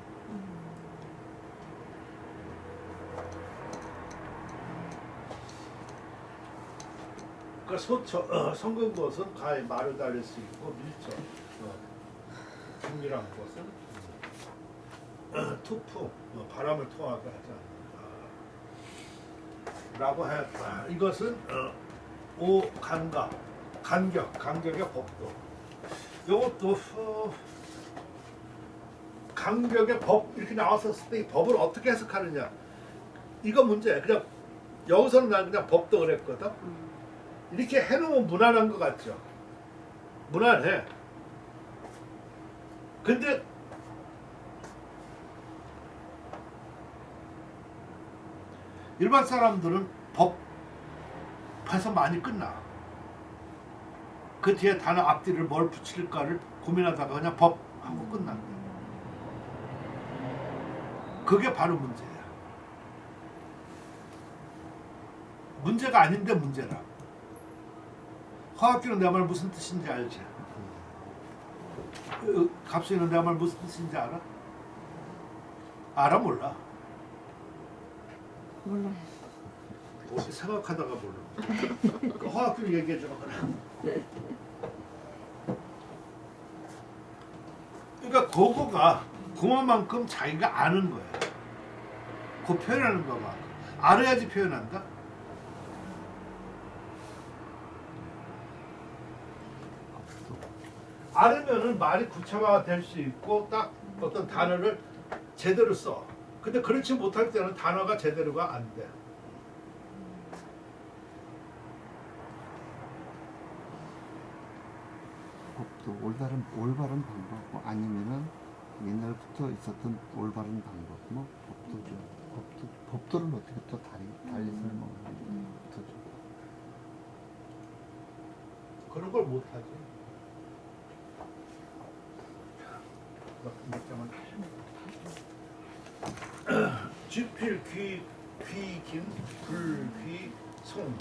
그러니까 성근 것은 가에 말을 달릴 수 있고 밀정, 긴밀한 것은 투풍, 바람을 통하게 하지 않는다. 라고 했다. 이것은 오간각, 간격의 법도. 이것도 간격의 법 이렇게 나왔었을 때 이 법을 어떻게 해석하느냐. 이거 문제야. 그냥 여기서는 난 그냥 법도 그랬거든. 이렇게 해놓으면 무난한 것 같죠. 무난해. 근데 일반 사람들은 법에서 많이 끝나. 그 뒤에 단어 앞뒤를 뭘 붙일까를 고민하다가 그냥 법하고 끝난다. 그게 바로 문제야. 문제가 아닌데 문제라. 화학기는 내 말 무슨 뜻인지 알지? 갑수이는 내 말 무슨 뜻인지 알아? 알아 몰라? 몰라요. 어떻게 생각하다가 몰라. 그 화학기를 얘기해 주라 그래. 그러니까 그거가 그만큼 자기가 아는 거야. 그 표현하는 거가 알아야지 표현한다. 알으면은 말이 구체화가 될 수 있고 딱 어떤 단어를 제대로 써. 근데 그렇지 못할 때는 단어가 제대로가 안 돼. 법도 올바른 방법 아니면은 옛날부터 있었던 올바른 방법 뭐 법도죠. 법도를 어떻게 또 달리 설명하는 법도죠. 그런 걸 못하지. 몇 개만 쥐필 귀긴 불귀 송.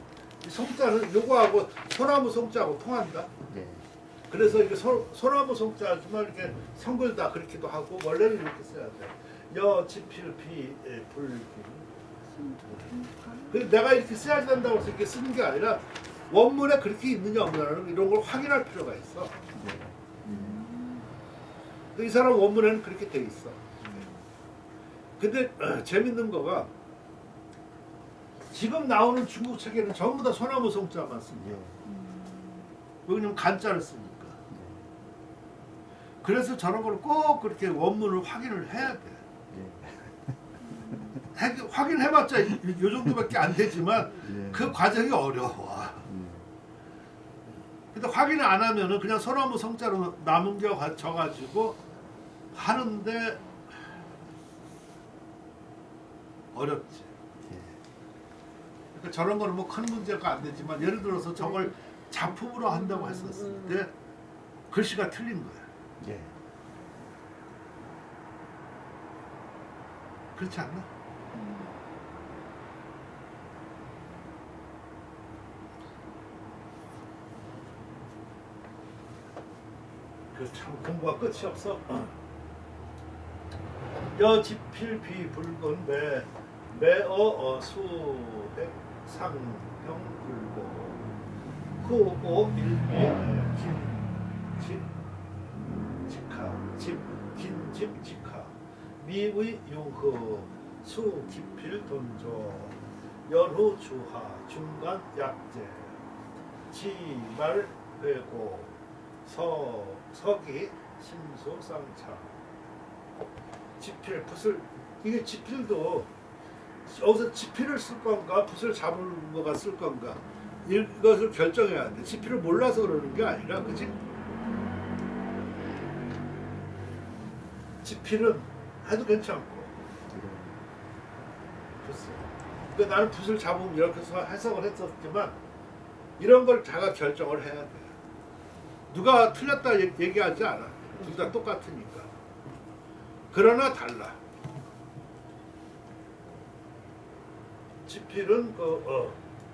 이 송자는 요거하고 소나무 송자하고 통한다. 네. 그래서 이게 소나무 송자지만 이렇게 성글다 그렇기도 하고 원래는 이렇게 써야 돼. 여 지필 비 불귀. 근데 내가 이렇게 써야 된다고 해서 이렇게 쓰는 게 아니라 원문에 그렇게 있느냐 없느냐는 이런 걸 확인할 필요가 있어. 이 사람 원문에는 그렇게 돼 있어. 근데 재밌는 거가 지금 나오는 중국 책에는 전부 다 소나무 송자만 씁니다. 왜냐면 간자를 쓰니까. 그래서 저런 걸 꼭 그렇게 원문을 확인을 해야 돼. 확인해봤자 이 정도밖에 안 되지만 그 과정이 어려워. 근데 확인을 안 하면은 그냥 소나무 성자로 남겨져가지고 하는데 어렵지. 그러니까 저런 거는 뭐 큰 문제가 안 되지만 예를 들어서 저걸 작품으로 한다고 했었을 때 글씨가 틀린 거야. 그렇지 않나? 그 참 공부가 끝이 없어. 여지필비 붉은 매어 수백 상형 붉고 후오 일미 긴집 직하 미의 융후 수 기필 돈조 연후 주하 중간 약재 지말 회고 서기 심수 쌍차 지필 붓을 이게 지필도 여기서 지필을 쓸 건가 붓을 잡은 거가 쓸 건가 이것을 결정해야 돼. 지필을 몰라서 그러는 게 아니라 그지? 지필은 해도 괜찮고 글쎄. 그러니까 나는 붓을 잡으면 이렇게 해서 해석을 했었지만 이런 걸 자가 결정을 해야 돼. 누가 틀렸다 얘기하지 않아. 둘 다 똑같으니까. 그러나 달라. 지필은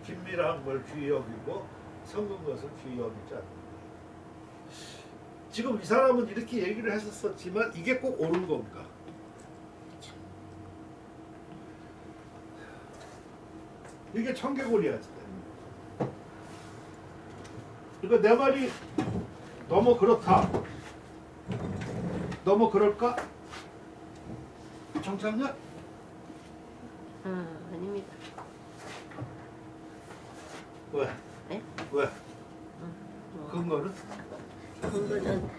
긴밀한 걸 귀히 여기고 성근 것을 귀히 여기지 않는다. 지금 이 사람은 이렇게 얘기를 했었지만 이게 꼭 옳은 건가? 이게 청개구리야. 그러니까 내 말이 너무 그렇다. 너무 그럴까? 정착년? 아닙니다. 왜? 네? 왜? 뭐, 근거는? 그거는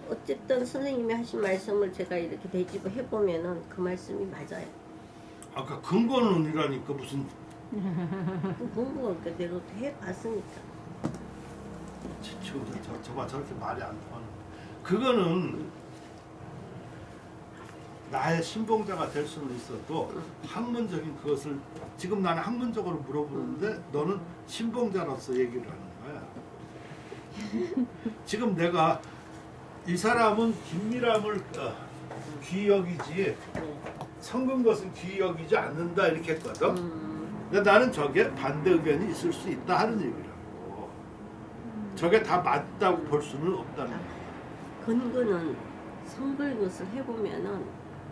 어쨌든 선생님이 하신 말씀을 제가 이렇게 되짚어 해보면은 그 말씀이 맞아요. 아까 근거는이라니까 무슨 그 공부가 그러니까 내가 해봤으니까. 저봐 저렇게 말이 안 통하는 그거는 나의 신봉자가 될 수는 있어도 학문적인 그것을 지금 나는 학문적으로 물어보는데 너는 신봉자로서 얘기를 하는 거야. 지금 내가 이 사람은 긴밀함을 귀히 여기지 성근 것은 귀히 여기지 않는다 이렇게 했거든. 근데 나는 저게 반대 의견이 있을 수 있다 하는 얘기라고. 저게 다 맞다고 볼 수는 없다는 거야. 근거는 성글 것을 해보면은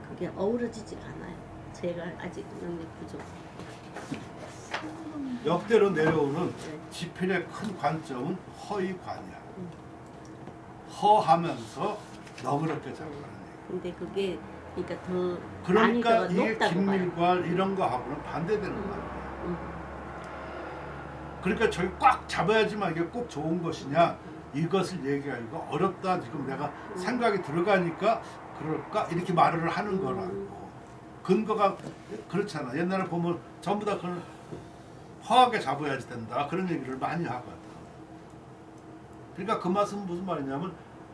그게 어우러지지가 않아요. 제가 아직 능력 부족. 역대로 내려오는 네. 지필의 큰 관점은 허위관이야. 허하면서 너그럽게 작업하는 얘기. 근데 그게 그러니까 더 그러니까 난이도가 이게 높다고 봐요. 긴밀관 이런 거하고는 반대되는 말이야. 그러니까 저기 꽉 잡아야지만 이게 꼭 좋은 것이냐 이것을 얘기하기가 어렵다. 지금 내가 생각이 들어가니까 그럴까 이렇게 말을 하는 거라고. 근거가 그렇잖아. 옛날에 보면 전부 다 그런 허하게 잡아야지 된다 그런 얘기를 많이 하거든. 그러니까 그 말은 무슨 말이냐면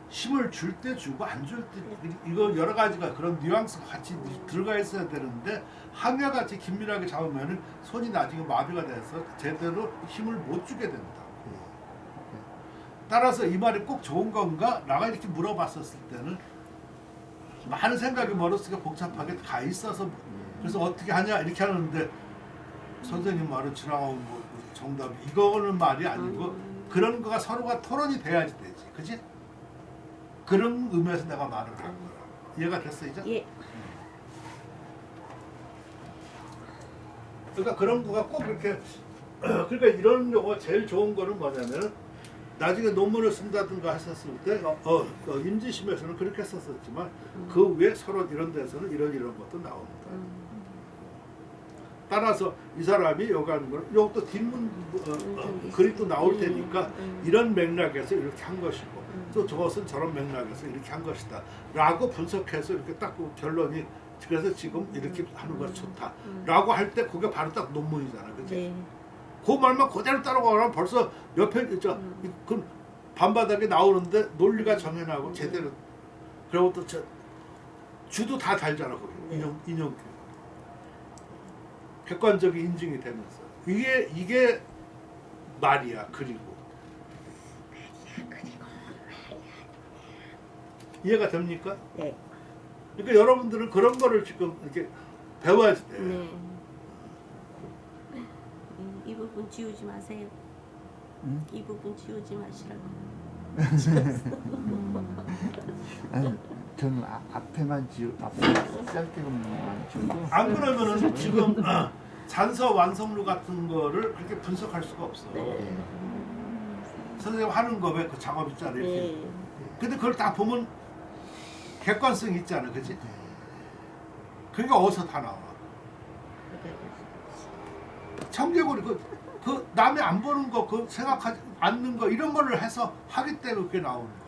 힘을 줄 때 주고 안 줄 때 이거 여러 가지가 그런 뉘앙스가 같이 들어가 있어야 되는데 한결같이 긴밀하게 잡으면 손이 나중에 마비가 돼서 제대로 힘을 못 주게 된다. 따라서 이 말이 꼭 좋은 건가? 나가 이렇게 물어봤었을 때는 많은 생각이 머릿속에 복잡하게 가 있어서 그래서 어떻게 하냐 이렇게 하는데 선생님 말은 지나가고 뭐 정답이 이거는 말이 아니고 그런 거가 서로가 토론이 돼야지 되지. 그지? 그런 의미에서 내가 말을 한 거야. 이해가 됐어 이제? 예. 그러니까 그런 거가 꼭 그렇게 그러니까 이런 경우가 제일 좋은 거는 뭐냐면 나중에 논문을 쓴다든가 했었을 때 임지심에서는 그렇게 했었지만 그 위에 서로 이런 데서는 이런 것도 나옵니다. 따라서 이 사람이 여기 하는 걸 이것도 뒷문 글이 나올 테니까 이런 맥락에서 이렇게 한 것이고 또 저것은 저런 맥락에서 이렇게 한 것이다 라고 분석해서 이렇게 딱 결론이 그래서 지금 이렇게 하는 것이 좋다 라고 할 때 그게 바로 딱 논문이잖아. 그치? 네. 그 말만 그대로 따라가면 벌써 옆에 그 반바닥에 나오는데 논리가 정해나고 제대로 그리고 또 주도 다 달잖아 거기 인용 객관적인 인증이 되면서 이게 말이야. 그리고 이해가 됩니까? 네. 그러니까 여러분들은 그런 거를 지금 이렇게 배워야지 돼. 네. 이 부분 지우지 마세요. 이 부분 지우지 마시라고. 아니, 저는 앞에만 앞에 짧게만 지우고. 안 그러면은 지금 잔서 완성루 같은 거를 그렇게 분석할 수가 없어. 네. 선생님 하는 거 왜 그 작업 있잖아 이렇게. 네. 근데 그걸 다 보면 객관성이 있잖아, 그렇지? 그러니까 어디서 다 나와. 청개구리 그 남이 안 보는 거, 그 생각하지 않는 거 이런 거를 해서 하기 때문에 그게 나오는 거라.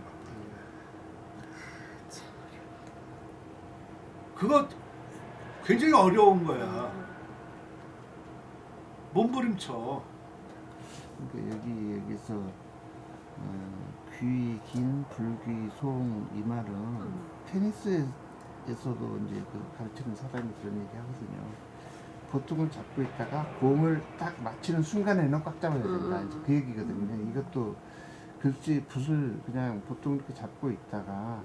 그거 굉장히 어려운 거야. 몸부림쳐. 그러니까 여기서 귀 긴 불귀 송 이 말은 테니스에서도 이제 그 가르치는 사람이 그런 얘기 하거든요. 보통은 잡고 있다가 공을 딱 맞히는 순간에는 꽉 잡아야 된다. 이제 그 얘기거든요. 이것도 글씨 붓을 그냥 보통 이렇게 잡고 있다가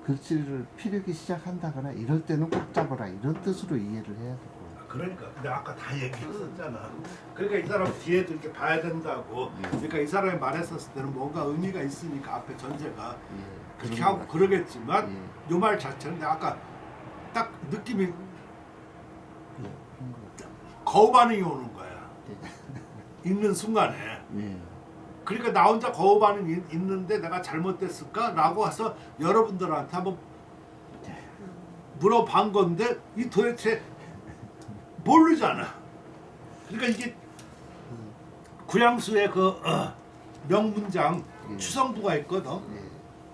글씨를 피르기 시작한다거나 이럴 때는 꽉 잡아라 이런 뜻으로 이해를 해야 되고. 그러니까 근데 아까 다 얘기했었잖아. 그러니까 이 사람 뒤에도 이렇게 봐야 된다고. 그러니까 이 사람이 말했었을 때는 뭔가 의미가 있으니까 앞에 전제가 그렇게 그런 하고 것 그러겠지만 예. 요 말 자체는 내가 아까 딱 느낌이 예, 그런 것 같아요. 거부 반응이 오는 거야. 예. 읽는 순간에. 예. 그러니까 나 혼자 거부 반응이 있는데 내가 잘못됐을까? 라고 해서 여러분들한테 한번 물어본 건데 이 도대체 모르잖아. 그러니까 이게 구양수의 그 명문장 예. 추성부가 있거든. 예.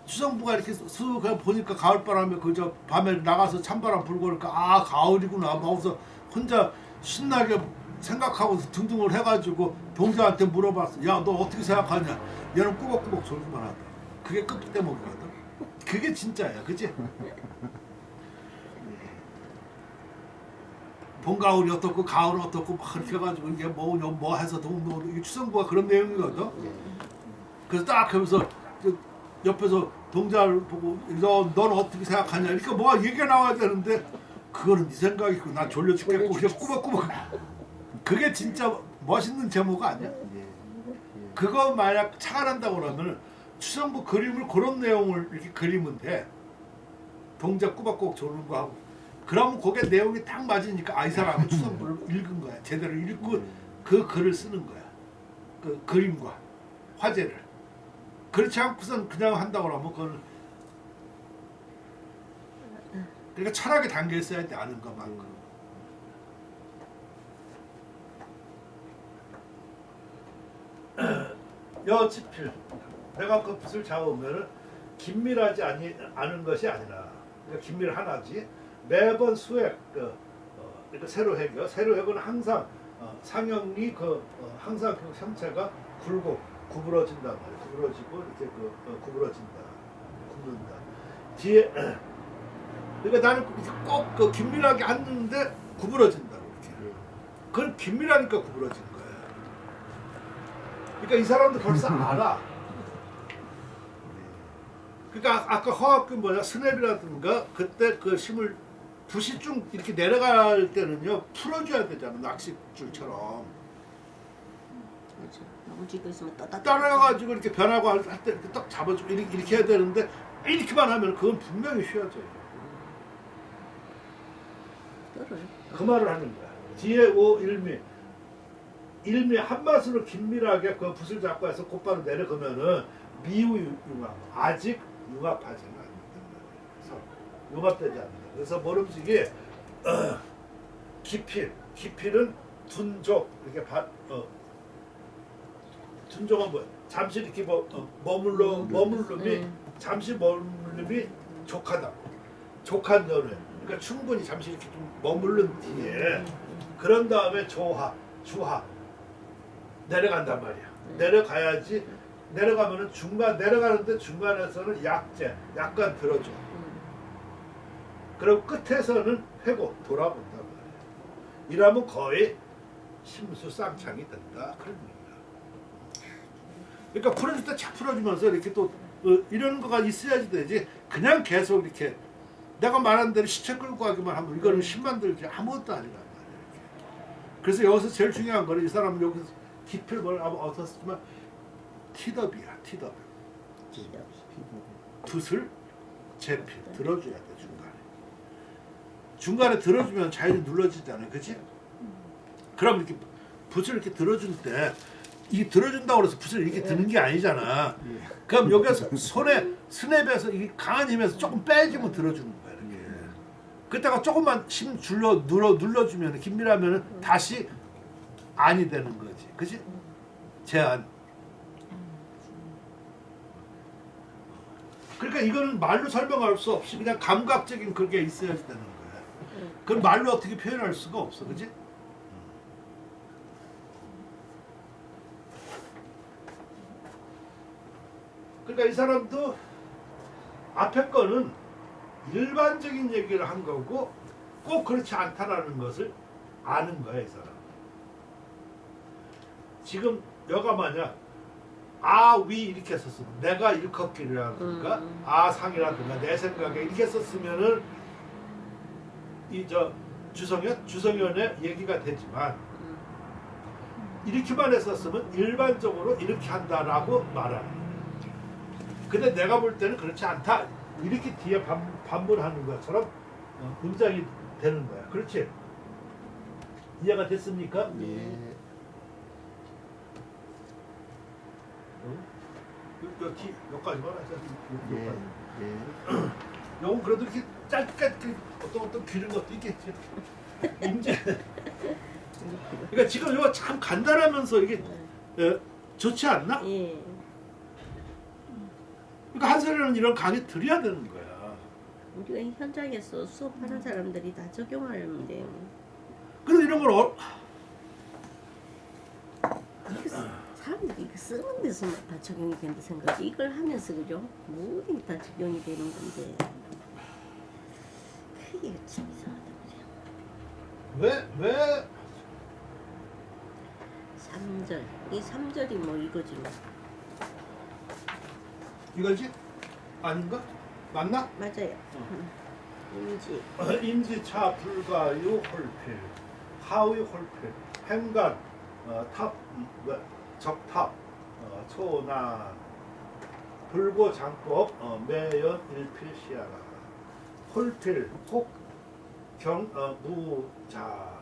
추성부가 이렇게 쓱 그냥 보니까 가을바람에 그저 밤에 나가서 찬바람 불고 그러니까 아 가을이구나 하고서 혼자 신나게 생각하고서 등등을 해가지고 동자한테 물어봤어. 야 너 어떻게 생각하냐? 얘는 꾸벅꾸벅 졸기만 하다. 그게 끝대목이거든. 그게 진짜야, 그치? 봄 가을이 어떻고 가을은 어떻고 막 그렇게 해가지고 이게 뭐 해서 이게 추성부가 그런 내용이거든. 그래서 딱 하면서 옆에서 동자를 보고 넌 어떻게 생각하냐 이렇게 뭐가 얘기가 나와야 되는데 그거는 네 생각이고 난 졸려 죽겠고 그냥 꾸벅꾸벅. 그게 진짜 멋있는 제목 아니야? 예. 그거 만약 착안한다고 그러면 추성부 그림을 그런 내용을 이렇게 그리면 돼. 동자 꾸벅꾸벅 조는 거 하고. 그러면 그게 내용이 딱 맞으니까 아 이 사람은 추성부를 읽은 거야. 제대로 읽고 그 글을 쓰는 거야. 그 그림과 화제를. 그렇지 않고선 그냥 한다고 하면 그건 그러니까 철학에 담겨 있어야 돼 아는 것만큼. 여치필 내가 그 붓을 잡으면은 긴밀하지 않은 것이 아니라 그러니까 긴밀하나지 매번 수획 그러니까 세로획은 항상 상형이 항상 그 형체가 굴고 구부러진단 말이야. 구부러지고 이렇게 구부러진다, 굽는다. 뒤에 그러니까 나는 꼭 그 긴밀하게 앉는데 구부러진다고 이렇게. 그건 긴밀하니까 구부러진 거야. 그러니까 이 사람도 벌써 알아. 그러니까 아까 허학교 스냅이라든가 그때 그 힘을 붓이 쭉 이렇게 내려갈 때는요 풀어줘야 되잖아 낚싯줄처럼. 그렇죠. 너무 쥐고 있으면 따라가가지고 이렇게 변하고 할 때 이렇게 딱 잡아주고 이렇게 해야 되는데 이렇게만 하면 그건 분명히 휘어져요. 떨어요. 그 말을 하는 거야. 뒤에 오 일미 한 맛으로 긴밀하게 그 붓을 잡고 해서 곧바로 내려가면은 미우 융합 아직 융합하지는 않는단 말이에요. 그래서 융합되지 않는다. 그래서 모름지기 기필은 둔족 이렇게 둔족은 뭐야? 잠시 이렇게 머물름이 잠시 머물름이 족하다. 족한 연애. 그러니까 충분히 잠시 이렇게 좀 머무른 뒤에 그런 다음에 조하, 주하 내려간단 말이야. 내려가야지. 내려가면은 내려가는데 중간에서는 약간 들어줘. 그리고 끝에서는 회고 돌아본단 말이야. 이러면 거의 심수 쌍창이 된다. 그런 얘기야. 그러니까 풀어줄 때 착 풀어주면서 이렇게 또 이런 거가 있어야지 되지. 그냥 계속 이렇게 내가 말한 대로 시체 끌고 가기만 하면 이거는 힘만 들지 아무것도 아니란 말이야. 이렇게. 그래서 여기서 제일 중요한 거는 이 사람은 여기서 기필 뭘 얻었지만 티더비야. 티더비. 붓을 제필 들어줘야 돼 중간에. 중간에 들어주면 자연히 눌러지잖아요, 그렇지? 그럼 이렇게 붓을 이렇게 들어줄 때 이 들어준다고 해서 붓을 이렇게 드는 게 아니잖아. 그럼 여기서 손에 스냅에서 이 강한 힘에서 조금 빼주면 들어주는 거야. 이렇게. 그때가 조금만 힘 눌러주면 긴밀하면 다시 안이 되는 거지, 그렇지? 제한. 그러니까 이거는 말로 설명할 수 없이 그냥 감각적인 그게 있어야지 되는 거야. 그건 말로 어떻게 표현할 수가 없어, 그렇지? 그러니까 이 사람도 앞에 거는 일반적인 얘기를 한 거고 꼭 그렇지 않다라는 것을 아는 거야 이 사람. 지금 여가 만약 아위 이렇게 썼으면 내가 일컫기라든가 아상이라든가 내 생각에 이렇게 썼으면은 이 저 주성현의 얘기가 되지만 이렇게만 했었으면 일반적으로 이렇게 한다라고 말하는. 근데 내가 볼 때는 그렇지 않다. 이렇게 뒤에 반문하는 것처럼 문장이 되는 거야. 그렇지? 이해가 됐습니까? 예. 여기까지만 하자. 예. 예. 요건 그래도 이렇게 짧게 어떤 길은 것도 있겠지. 임제. 그러니까 지금 이거 참 간단하면서 이게 좋지 않나? 예. 그러니까 한솔이는 이런 강의 드려야 되는 거야. 우리가 현장에서 수업하는 사람들이 다 적용하려면 돼요. 근데 이런 걸 이게 사람들이 이거 쓰는 데서만 다 적용이 된다 생각해. 이걸 하면서 그죠? 모든 게 다 적용이 되는 건데 그게 참 이상하다 그죠? 왜 3절 이 3절이 뭐 이거지 뭐. 이거지? 아닌가? 맞나? 맞아요. 인지 인지차 불가유 홀필 하위 홀필 행간 탑 적탑 초난 불고 장법 매연 일필 시야라 홀필 혹경 무자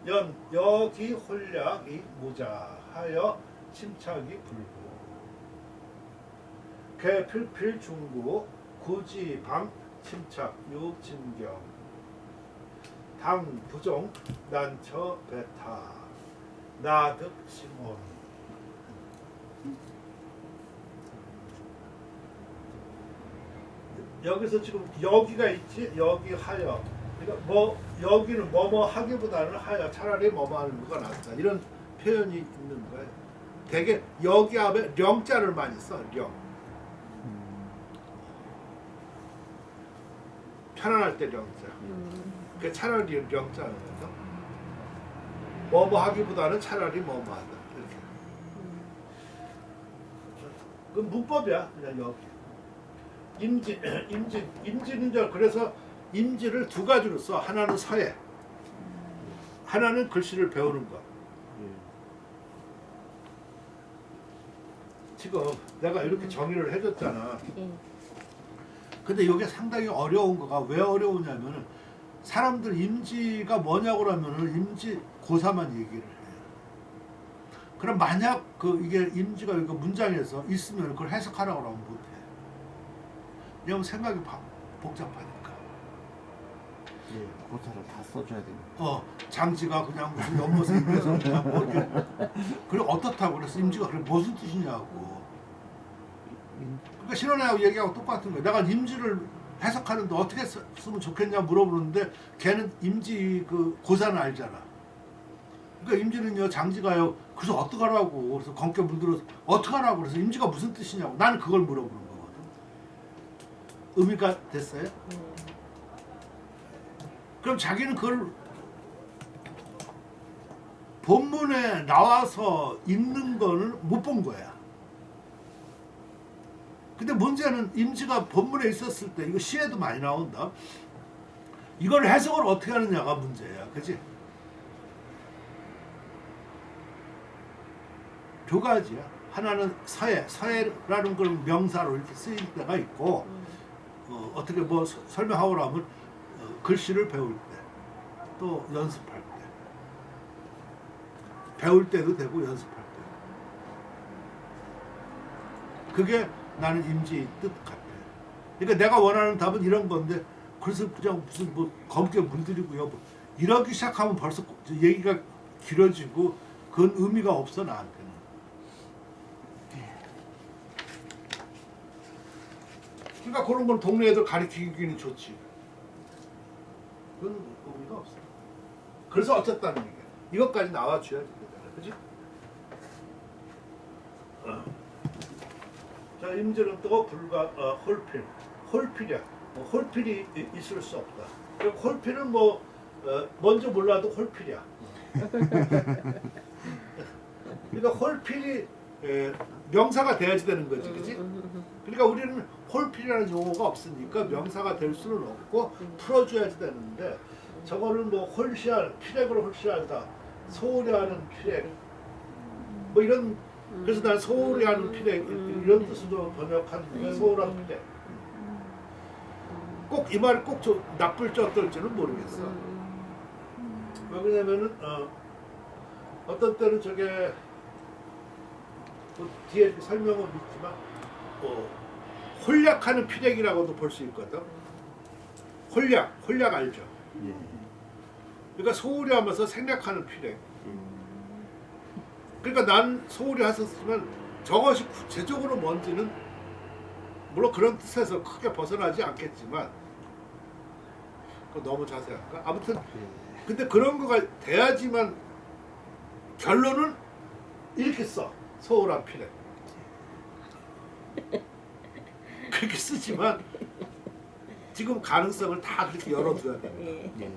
연 여기 홀약이 무자하여 침착이 불고 개필필 중구 구지 방 침착 유진경 당 부종 난처 베타 나득 시몬 여기서 지금 여기가 있지 여기 하여 그러니까 뭐 여기는 뭐뭐 하기보다는 하여 차라리 뭐뭐 하는 거가 낫다 이런 표현이 있는 거예요. 되게 여기 앞에 령자를 많이 써 령. 편안할 때 령자. 그 차라리 령자는 거죠. 뭐뭐 하기보다는 차라리 뭐뭐 하다 이렇게. 그 문법이야 그냥 여기. 임지는 저 그래서 임지를 두 가지로 써. 하나는 서예, 하나는 글씨를 배우는 것. 지금 내가 이렇게 정의를 해줬잖아. 예. 근데 이게 상당히 어려운 거가 왜 어려우냐면은 사람들 임지가 뭐냐고 그러면은 임지 고사만 얘기를 해. 그럼 만약 이게 임지가 이거 문장에서 있으면 그걸 해석하라고 하면 못해. 왜냐면 생각이 복잡하니까. 예. 고사를 다 써줘야 됩니다. 장지가 그냥 무슨 연못에 있면서 그냥 뭐 이렇게 그리고 어떻다고 그래서 임지가 그래 무슨 뜻이냐고. 그러니까 신원하고 얘기하고 똑같은 거야. 내가 임지를 해석하는데 어떻게 쓰면 좋겠냐 물어보는데 걔는 임지 그 고사는 알잖아. 그러니까 임지는요 장지가요. 그래서 어떡하라고 그래서 검게 물들어서 어떡하라고 그래서 임지가 무슨 뜻이냐고 나는 그걸 물어보는 거거든. 의미가 됐어요? 그럼 자기는 그걸 본문에 나와서 읽는 거는 못 본 거야. 근데 문제는 임지가 본문에 있었을 때 이거 시에도 많이 나온다. 이걸 해석을 어떻게 하느냐가 문제야. 그치? 두 가지야. 하나는 서예라는 걸 명사로 이렇게 쓰일 때가 있고 어떻게 뭐 설명하고 하면 글씨를 배울 때 또 연습할 때 배울 때도 되고 연습할 때 그게 나는 임지의 뜻 같아. 그러니까 내가 원하는 답은 이런 건데 그래서 그냥 무슨 뭐 검게 물들이고요 뭐 이러기 시작하면 벌써 얘기가 길어지고 그건 의미가 없어 나한테는. 그러니까 그런 걸 동네 애들 가르치기는 좋지. 그건 의미가 없어. 그래서 어쨌다는 얘기야. 이것까지 나와줘야 되잖아. 그지? 자, 임진은 또 불과 홀필, 홀필이야. 홀필이 있을 수 없다. 홀필은 뭐 먼저 몰라도 홀필이야. 그러니까 홀필이 명사가 돼야지 되는 거지, 그렇지? 그러니까 우리는 홀필이라는 용어가 없으니까 명사가 될 수는 없고 풀어줘야지 되는데 저거는 뭐 홀시할, 피렉으로 홀시하다, 소홀히 하는 피렉, 뭐 이런. 그래서 난 소홀히 하는 피렉 이런 뜻으로 번역하는 게 소홀한 피렉. 꼭 이 말이 꼭 나쁠지 어떨지는 모르겠어. 왜냐면은 어떤 때는 저게 뭐 뒤에 설명은 있지만 홀약하는 피렉이라고도 볼 수 있거든. 홀약 알죠? 예. 그러니까 소홀히 하면서 생략하는 피렉. 그러니까 난 소홀히 했었지만 저것이 구체적으로 뭔지는 물론 그런 뜻에서 크게 벗어나지 않겠지만 그거 너무 자세할까? 아무튼 근데 그런 거가 돼야지만 결론은 이렇게 써. 소홀한 피렉. 그렇게 쓰지만 지금 가능성을 다 그렇게 열어둬야 됩니다. 예.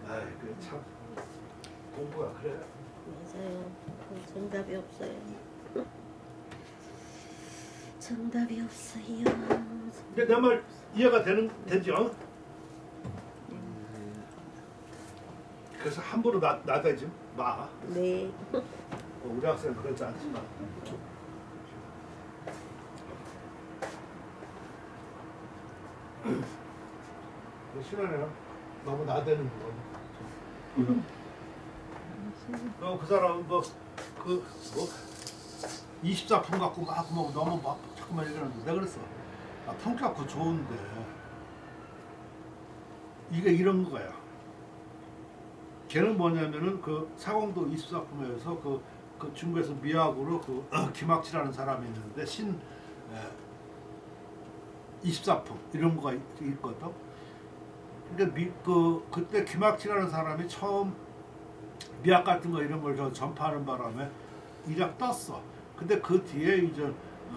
아이, 참 공부가 그래. 맞아요. 정답이 없어요. 정답이 없어요. 근데 내 말 이해가 되죠? 그래서 함부로 나대지 마. 네. 우리 학생은 그러지 않지만. 신원이는 너무 나대는 거. 그 사람은 뭐 24품 갖고 막 너무 막 자꾸만 얘기하는데 내가 그랬어. 평가 그 좋은데 이게 이런 거야. 걔는 뭐냐면은 그 사공도 24품에서 그 중국에서 미학으로 김학치라는 사람이 있는데 24품 이런 거가 있거든. 근데 그때 김학치라는 사람이 처음 미학 같은 거 이런 걸 전파하는 바람에 일약 떴어. 근데 그 뒤에 이제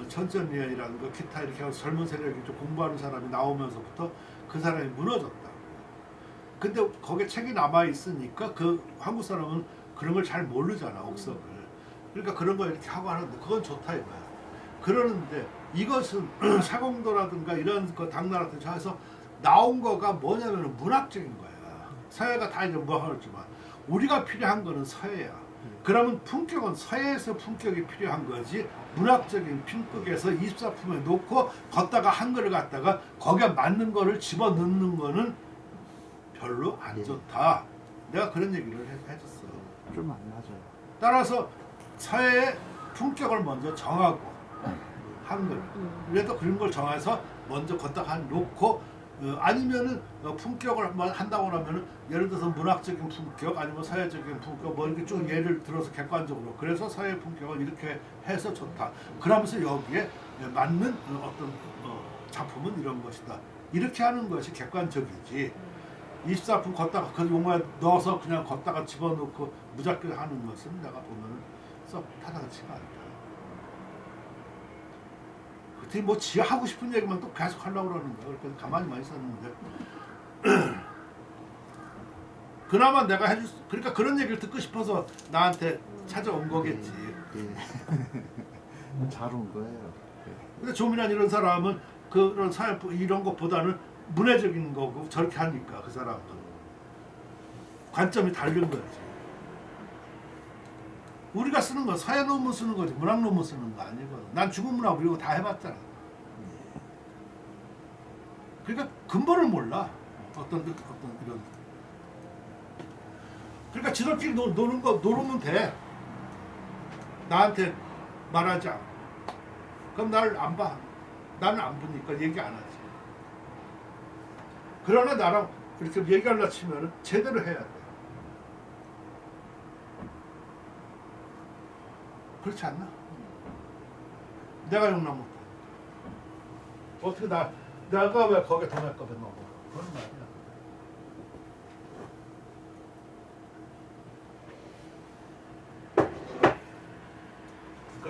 천전리안이라는 거 기타 이렇게 하고 젊은 세력이 좀 공부하는 사람이 나오면서부터 그 사람이 무너졌다. 근데 거기에 책이 남아 있으니까 그 한국 사람은 그런 걸 잘 모르잖아, 옥석을. 그러니까 그런 거 이렇게 하고 하는데 그건 좋다 이거야. 그러는데 이것은 사공도라든가 이런 거 당나라 때 해서 나온 거가 뭐냐면 문학적인 거야. 서예가 다 이제 뭐 하지만 우리가 필요한 거는 서예야. 그러면 품격은 서예에서 품격이 필요한 거지 문학적인 품격에서 24품에 놓고 걷다가 한글을 갖다가 거기에 맞는 거를 집어넣는 거는 별로 안 좋다. 내가 그런 얘기를 해줬어. 좀 안 맞아요. 따라서 서예의 품격을 먼저 정하고 한글. 그래도 그런 걸 정해서 먼저 걷다가 놓고 아니면은 품격을 한번 한다고 하면은 예를 들어서 문학적인 품격 아니면 사회적인 품격 뭐 이렇게 쭉 예를 들어서 객관적으로 그래서 사회 품격을 이렇게 해서 좋다. 그러면서 여기에 맞는 어떤 작품은 이런 것이다. 이렇게 하는 것이 객관적이지. 24품 걷다가 그 용어에 넣어서 그냥 걷다가 집어넣고 무작정 하는 것은 내가 보면은 썩 타당치가 않다. 그때 뭐 지 하고 싶은 얘기만 또 계속 하려고 그러는 거야. 그래서 가만히만 있었는데 그나마 내가 해줄 수, 그러니까 그런 얘기를 듣고 싶어서 나한테 찾아온 거겠지. 예. 잘 온 거예요. 근데 조민환 이런 사람은 그런 사회 이런 것보다는 문해적인 거고 저렇게 하니까 그 사람은 관점이 다른 거지. 우리가 쓰는 건 서예 논문 쓰는 거지 문학 논문 쓰는 거 아니거든. 난 중국 문학 이런 거 다 해봤잖아. 그러니까 근본을 몰라. 어떤 이런. 그러니까 지들끼리 노는 돼. 나한테 말하지 않고. 그럼 나를 안 봐. 나는 안 보니까 얘기 안 하지. 그러나 나랑 이렇게 얘기하려 치면은 제대로 해야 돼. 그렇지 않나? 내가 용납 못해. 어떻게 내가 왜 거기에 돈 할까봐 넣어? 그런 말이야.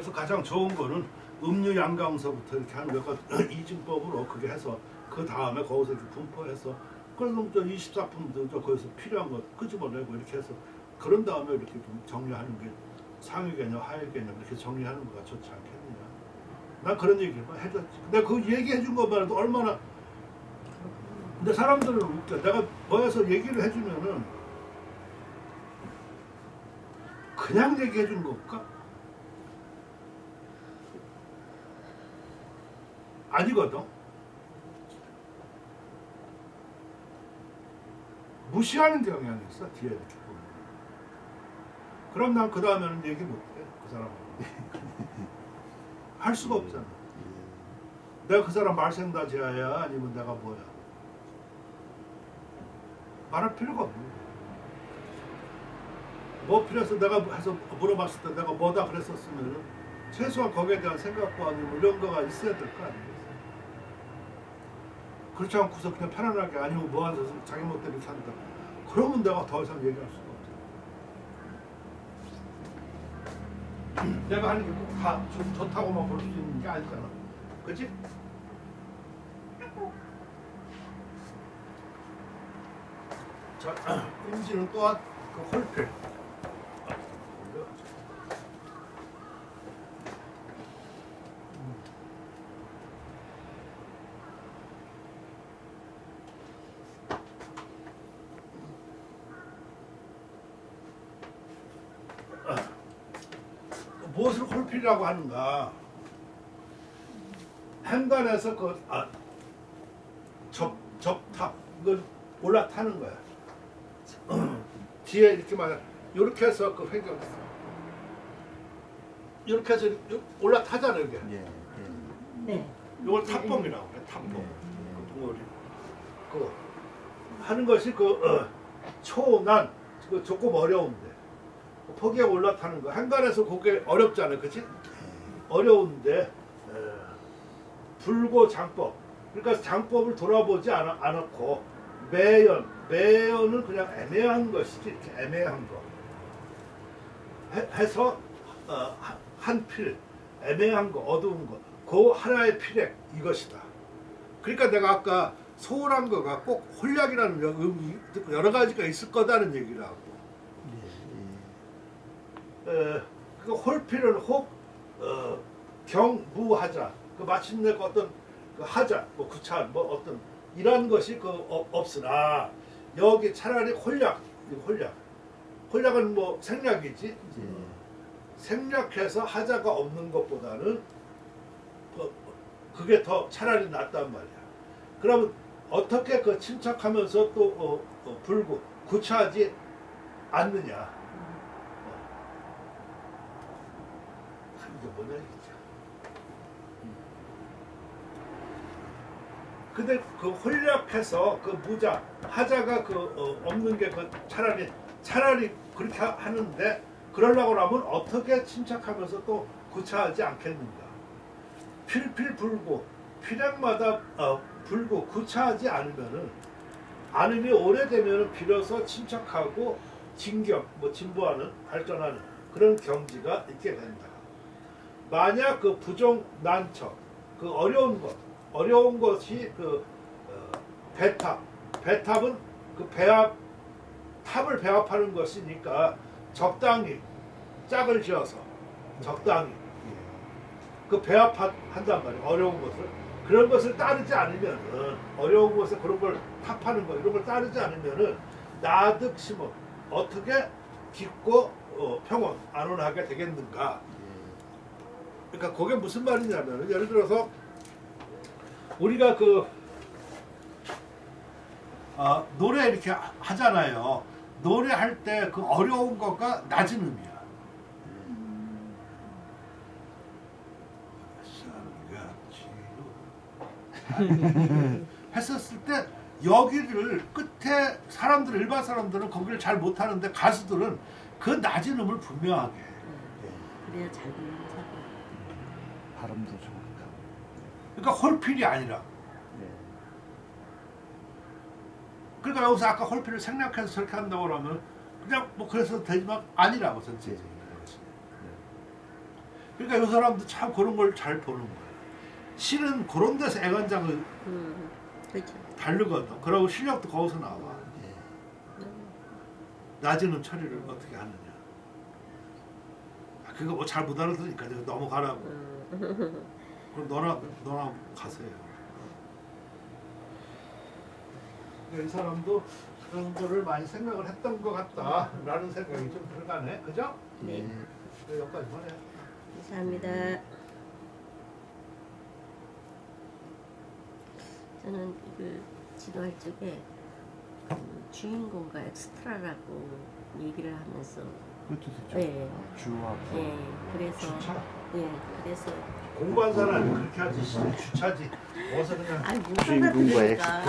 그래서 가장 좋은 거는 음유 양강서부터 이렇게 하는 것 이진법으로 그게 해서 그 다음에 거기서 이렇게 분포해서 그래서 저 24품도 저 거기서 필요한 거 끄집어내고 이렇게 해서 그런 다음에 이렇게 좀 정리하는 게 상위 개념, 하위 개념 이렇게 정리하는 거가 좋지 않겠느냐. 난 그런 얘기를 해줬지. 근데 그 얘기해 준 것만 해도 얼마나. 근데 사람들은 웃겨. 내가 모여서 얘기를 해주면은 그냥 얘기해 주는 걸까? 아니거든. 무시하는 경향이 있어 뒤에 이렇게 보면. 그럼 난 그 다음에는 얘기 못해 그 사람하고. 할 수가 없잖아. 내가 그 사람 말생다지야야 아니면 내가 뭐야? 말할 필요가 없는 거야. 뭐 필요해서 내가 해서 물어봤을 때 내가 뭐다 그랬었으면 최소한 거기에 대한 생각과 아니면 이런 거가 있어야 될 거 아니겠어. 그렇지 않고서 그냥 편안하게 아니면 뭐 하면서 자기 멋대로 산다. 그러면 내가 더 이상 얘기할 수가 없어. 내가 하는 게 꼭 다 좋다고만 볼 수 있는 게 아니잖아. 그치? 자, 임시는 또한 그 홀필. 무엇을 홀필이라고 하는가? 행간에서 그 접탑 이걸 올라타는 거야. 뒤에 이렇게 막 이렇게 해서 그 회경 이렇게 해서 올라타잖아 이게. 예. 네. 이걸 탑봉이라고 해. 탑봉. 예. 그 덩어리. 그 하는 것이 그 초난 그 조금 어려운데 포기에 올라타는 거. 행간에서 그게 어렵잖아요, 그렇지? 어려운데 불고 장법. 그러니까 장법을 돌아보지 않았고 매연은 그냥 애매한 것이지 이렇게 애매한 거. 해서 한필 애매한 거, 어두운 거. 그 하나의 필액 이것이다. 그러니까 내가 아까 소홀한 거가 꼭 홀약이라는 의미 여러 가지가 있을 거다는 얘기를 하고. 그 홀필은 혹 경무하자. 그 마침내 그 어떤 그 하자, 뭐 구찬, 뭐 어떤 이런 것이 그 없으나 여기 차라리 홀약은 뭐 생략이지. 생략해서 하자가 없는 것보다는 그게 더 차라리 낫단 말이야. 그러면 어떻게 그 침착하면서 또 불구 구차하지 않느냐? 이게 뭐냐 이거죠. 근데 그 홀약해서 그 무자 하자가 그 없는 게 그 차라리 그렇게 하는데 그러려고 하면 어떻게 침착하면서 또 구차하지 않겠는가? 필필불고 필약마다 불고 구차하지 않으면 오래되면 비로소 침착하고 진경 뭐 진보하는 발전하는 그런 경지가 있게 된다. 만약 그 부종 난처 그 어려운 것이 그 배탑은 그 탑을 배합하는 것이니까 적당히 짝을 지어서 적당히 그 배합한단 말이에요. 어려운 것을 그런 것을 따르지 않으면은 어려운 것에 그런 걸 탑하는 거 이런 걸 따르지 않으면은 나득심은 어떻게 깊고 평온 안온하게 되겠는가? 그러니까 그게 무슨 말이냐면 예를 들어서 우리가 그 노래 이렇게 하잖아요. 노래할 때 그 어려운 거가 낮은 음이야. 했었을 때 여기를 끝에 일반 사람들은 거기를 잘 못하는데 가수들은 그 낮은 음을 분명하게 해. 그래야 잘 듣는 사람. 발음도 좋을까. 그러니까 홀필이 아니라. 그러니까 여기서 아까 홀필을 생략해서 저렇게 한다고 그러면 그냥 뭐 그래서 되지만 아니라고 전체적인 것이. 그러니까 이 사람도 참 그런 걸 잘 보는 거예요. 실은 그런 데서 애간장을 그렇죠. 다르거든. 그러고 실력도 거기서 나와. 예. 낮에는 처리를 어떻게 하느냐. 아, 그거 뭐 잘 못 알아들으니까 내가 넘어가라고. 그럼 너나 가세요. 이 사람도 그런 거를 많이 생각을 했던 것 같다라는 생각이 좀 들어가네. 그죠? 네. 여기까지만 해. 감사합니다. 저는 그 지도할 적에 주인공과 엑스트라라고 얘기를 하면서 그것도 되죠. 예, 주와 부. 예, 그래서 주차. 예, 그래서 공부한 사람이 그렇게 하지. 주차지. 어서 그냥 아니 못 주인공과 알아들으니까